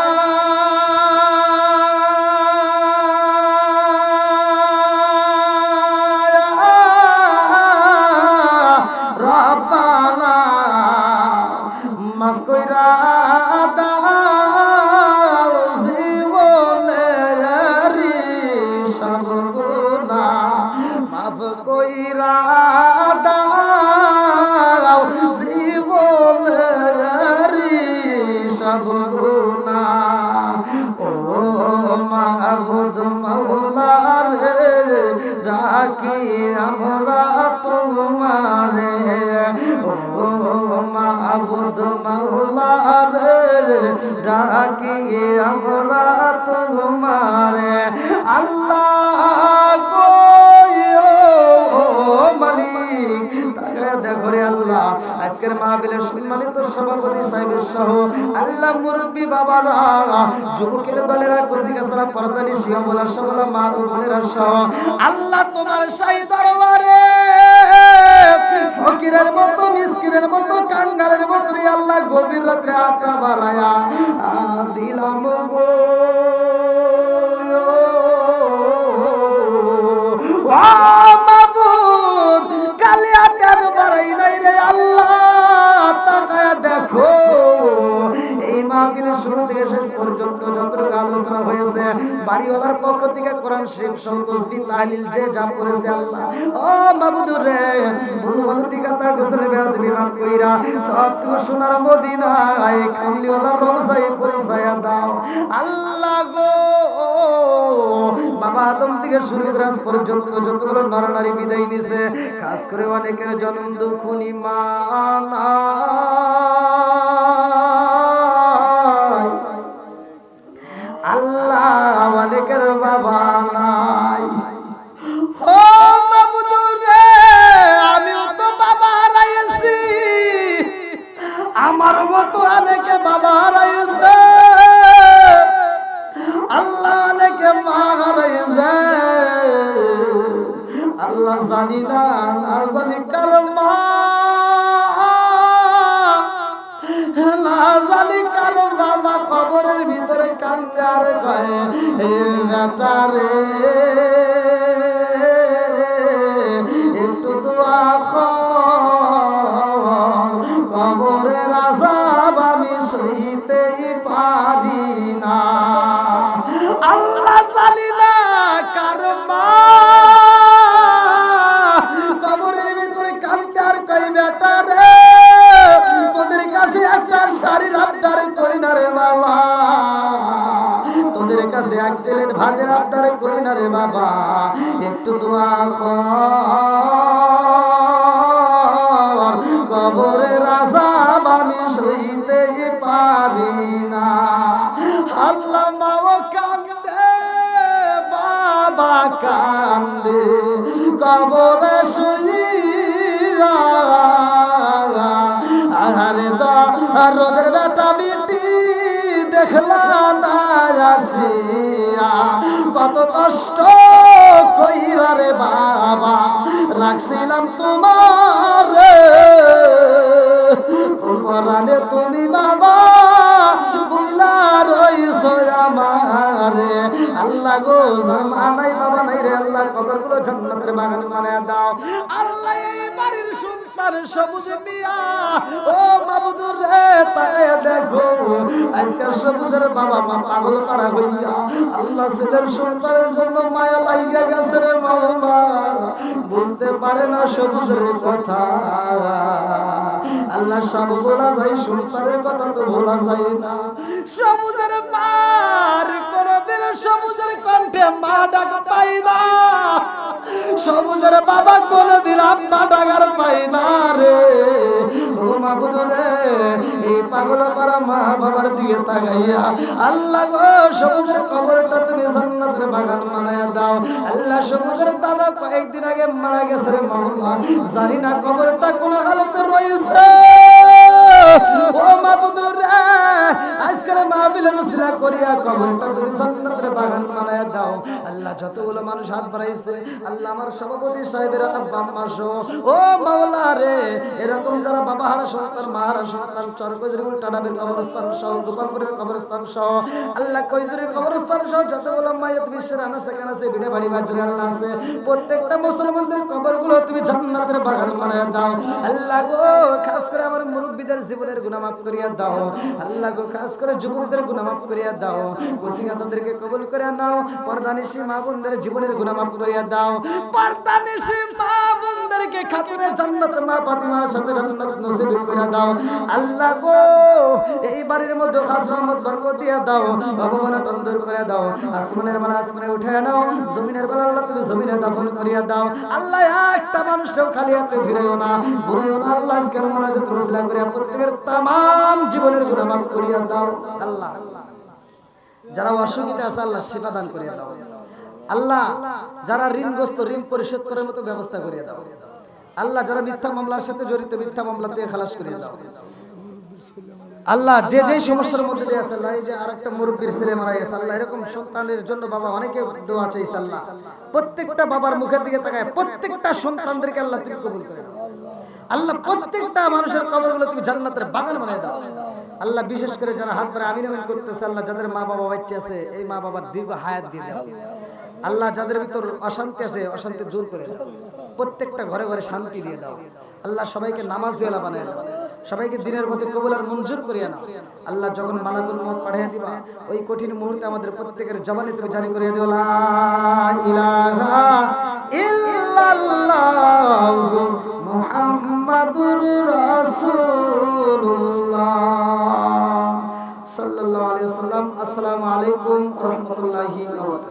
রব্বানা মাফ কইরা দাও জীবনের সব গুনাহ, মাফ কইরা দাও জীবনের সব গুনাহ। ও মাহবুব মাওলা রে, রাখি আমরা তোমারে। ও মাহবুব মাওলা রে, রাখি আমরা তোমারে। আল্লাহ গো মালিক, দেখো রে আল্লাহ, আজকের মাহফিলের সম্মানিত সভাপতি সাহেবের সহ আল্লাহ মুরব্বী বাবারা, যুবকের দলেরা, কচিকাছারা, পর্দানি শিয়ামুলা সবলা মা ও বোনেরা সহ আল্লাহ তোমার শাহী দরবারে ফকিরের মতো, মিসকিনের মতো, কাঙ্গালের মতো রে আল্লাহ গভীর রাত্রে আত্মা বাড়ায়া দিলাম গো। দেখো এই মাহফিলের শুরু থেকে শেষ পর্যন্ত যতটুকু আলোচনা হয়েছে, বাড়িওয়ালার পক্ষ থেকে কোরআন শরীফ সহ তাসবিহ তাহলিল যে যা করেছে আল্লাহ, ও মাবুদ রে, ভুল ভ্রান্তি কথা গোসলে বেয়াদবি মাফ কইরা সবটুকু সোনার মদিনায় কামলিওয়ালার রওজায় পৌঁছায়া দাও আল্লাহ গো। বাবা আদম থেকে শুরু করে আজ পর্যন্ত যতগুলো নরনারী বিদায় নিছে, খাস করে অনেকের জন্ম দুঃখুনি মা নাই। জানি না জানি কার মা, না জানি কার বাবা কবরের ভিতরে কান্দে আর কয় হে বেটা রে একটু দোয়া কর, কবরের আযাব আমি সইতেই পারি না। আল্লাহ জানি না কার মা কবরের ভিতরে কান্দে আর কয় বেটা রে তোদের কাছে একটা শাড়ির আবদার করি না রে বাবা, তোদের কাছে এক প্লেট ভাতের আবদার করি না রে বাবা, একটু দোয়া কর, কবরের আযাব আমি সইতেই পারি না। আল্লাহ মাও কান্দে বাবা কান্দে কবরে শুইয়া, আরে রোদের বেটা বিটি দেখলাম না আসিয়া, কত কষ্ট কইরা রে বাবা রাখছিলাম তোমার কোরআনে, তুমি বাবা বুইলা রইছো আমারে। আল্লাহ গো যার মা নাই বাবা নাই রে আল্লাহ কবরগুলো জান্নাতের বাগান বানায় দাও। আল্লাহ এই বাড়ির সংসার সবুজ মিয়া ও মাবুদুর রে তাকায় দেখো আজকাল সবুজের বাবা মা পাগল পারা হইয়া আল্লাহ ছেলের সন্তানের জন্য মায়া লাগিয়া গেছে রে মাওলা, বলতে পারে না সবুজের কথা। আল্লাহ সব বলা যায়, সন্তানের কথা তো বলা যায় না। সবুজের মার কোনদিন সবুজের কণ্ঠে মা ডাক পাই না, সবুজের বাবা কোনদিন আব্বা ডাকার পাই না রে। ও মাবুদ রে এই পাগল পারা মা বাবার দিকে তাকাইয়া আল্লাহ গো সবুজের কবরটা তুমি জান্নাতের বাগান বানায়া দাও। আল্লাহ সবুজের দাদা কয়েকদিন আগে মারা গেছে রে মাওলা, জানি না কবরটা কোন হালতে রয়েছে। ও মাবুদ রে আজকের মাহফিলের উসিলা করিয়া কবরটা তুমি জান্নাতের বাগান বানায়া দাও। আল্লাহ যতগুলো মানুষ হাত বাড়াইছে আল্লাহ আমার সভাপতি সাহেবের আব্বা আম্মা সহ ও মাওলা রে এরকম যারা বাবা হারা সন্তান মা হারা সন্তান চরকজুরি উল্টাডাবের কবরস্থান সহ গোপালপুরের কবরস্থান সহ আল্লাহ কৈজুরির কবরস্থান সহ যতগুলো মায়ের বিশ্বের আনাচে কানাচে বিনে বাড়ি বাজারে আল্লাহ আছে প্রত্যেকটা মুসলমানদের কবরগুলো তুমি জান্নাতের বাগান বানায়া দাও। আল্লাহ গো খাস করে আমার মুরব্বিদের জীবনের গুনাহ মাফ করিয়া দাও। আল্লাহ গো খাস করে যুবকদের গুনাহ মাফ করিয়া দাও। কোচিং আসাদেরকে কবুল করে নাও। পর্দানিশী মা বোনদের জীবনের গুনাহ মাফ করিয়া দাও। পর্দানিশী মা বোনদেরকে খাতুনে জান্নাত মা ফাতিমার সাথে জান্নাত নসিব করে দাও। আল্লাহ গো এই বাড়ির মধ্যে খাস রহমত বরকত দিয়ে দাও। ভগবান তন্দুর করে দাও। আসমানের মালা আসমানে উঠায় নাও, জমিনের মালা আল্লাহ তুমি জমিনে দাফন করিয়া দাও। আল্লাহ একটা মানুষটাও খালি হাতে ফিরাইও না, ঘুরাইও না। আল্লাহ আজকে মনোজাত রসিলা করিয়া প্রত্যেকের তামাম জীবনের গুনাহ মাফ করিয়া দাও। আল্লাহ যারা অসুবিধা আছে আল্লাহ শিফা দান করিয়া দাও। আল্লাহ যারা ঋণগ্রস্ত ঋণ পরিশোধ করার মতো ব্যবস্থা করিয়া দাও। আল্লাহ যারা মিথ্যা মামলার সাথে জড়িত মিথ্যা মামলা থেকে খালাস করিয়া দাও। আল্লাহ যে যে সমস্যার মধ্যে দিয়ে আছে আল্লাহ, এই যে আরেকটা মুরব্বির ছেলে মারা গেছে আল্লাহ, এরকম সন্তানের জন্য বাবা অনেকে দোয়া চাইছে আল্লাহ, প্রত্যেকটা বাবার মুখের দিকে তাকায় প্রত্যেকটা সন্তানদেরকে আল্লাহ তুমি কবুল করে নাও। আল্লাহ প্রত্যেকটা মানুষের কবরগুলো তুমি জান্নাতের বাগান বানায় দাও। আল্লাহ বিশেষ করে যারা হাত ধরে আমিন আমিন করতেছে আল্লাহ, যাদের মা বাবা বাচ্চা আছে এই মা বাবার দীর্ঘ হায়াত দিয়ে দাও। আল্লাহ যাদের ভিতর অশান্তি আছে অশান্তি দূর করে দাও। প্রত্যেকটা ঘরে ঘরে শান্তি দিয়ে দাও। আল্লাহ সবাইকে নামাজ দিওয়ালা বানায় দাও, সবাইকে দিনের পথে কবুল আর মঞ্জুর করিয়া নাও। আল্লাহ যখন মালাকুল মউত পাঠিয়ে দিবা ওই কঠিন মুহূর্তে আমাদের প্রত্যেকের জবানে তুমি জারি করিয়া দিও লা ইলাহা ইল্লাল্লাহু মুহাম্মাদুর রাসূলুল্লাহ সাল্লাল্লাহু আলাইহি ওয়াসাল্লাম। আসসালামু আলাইকুম ওয়া রাহমাতুল্লাহি ওয়া বারাকাতুহু।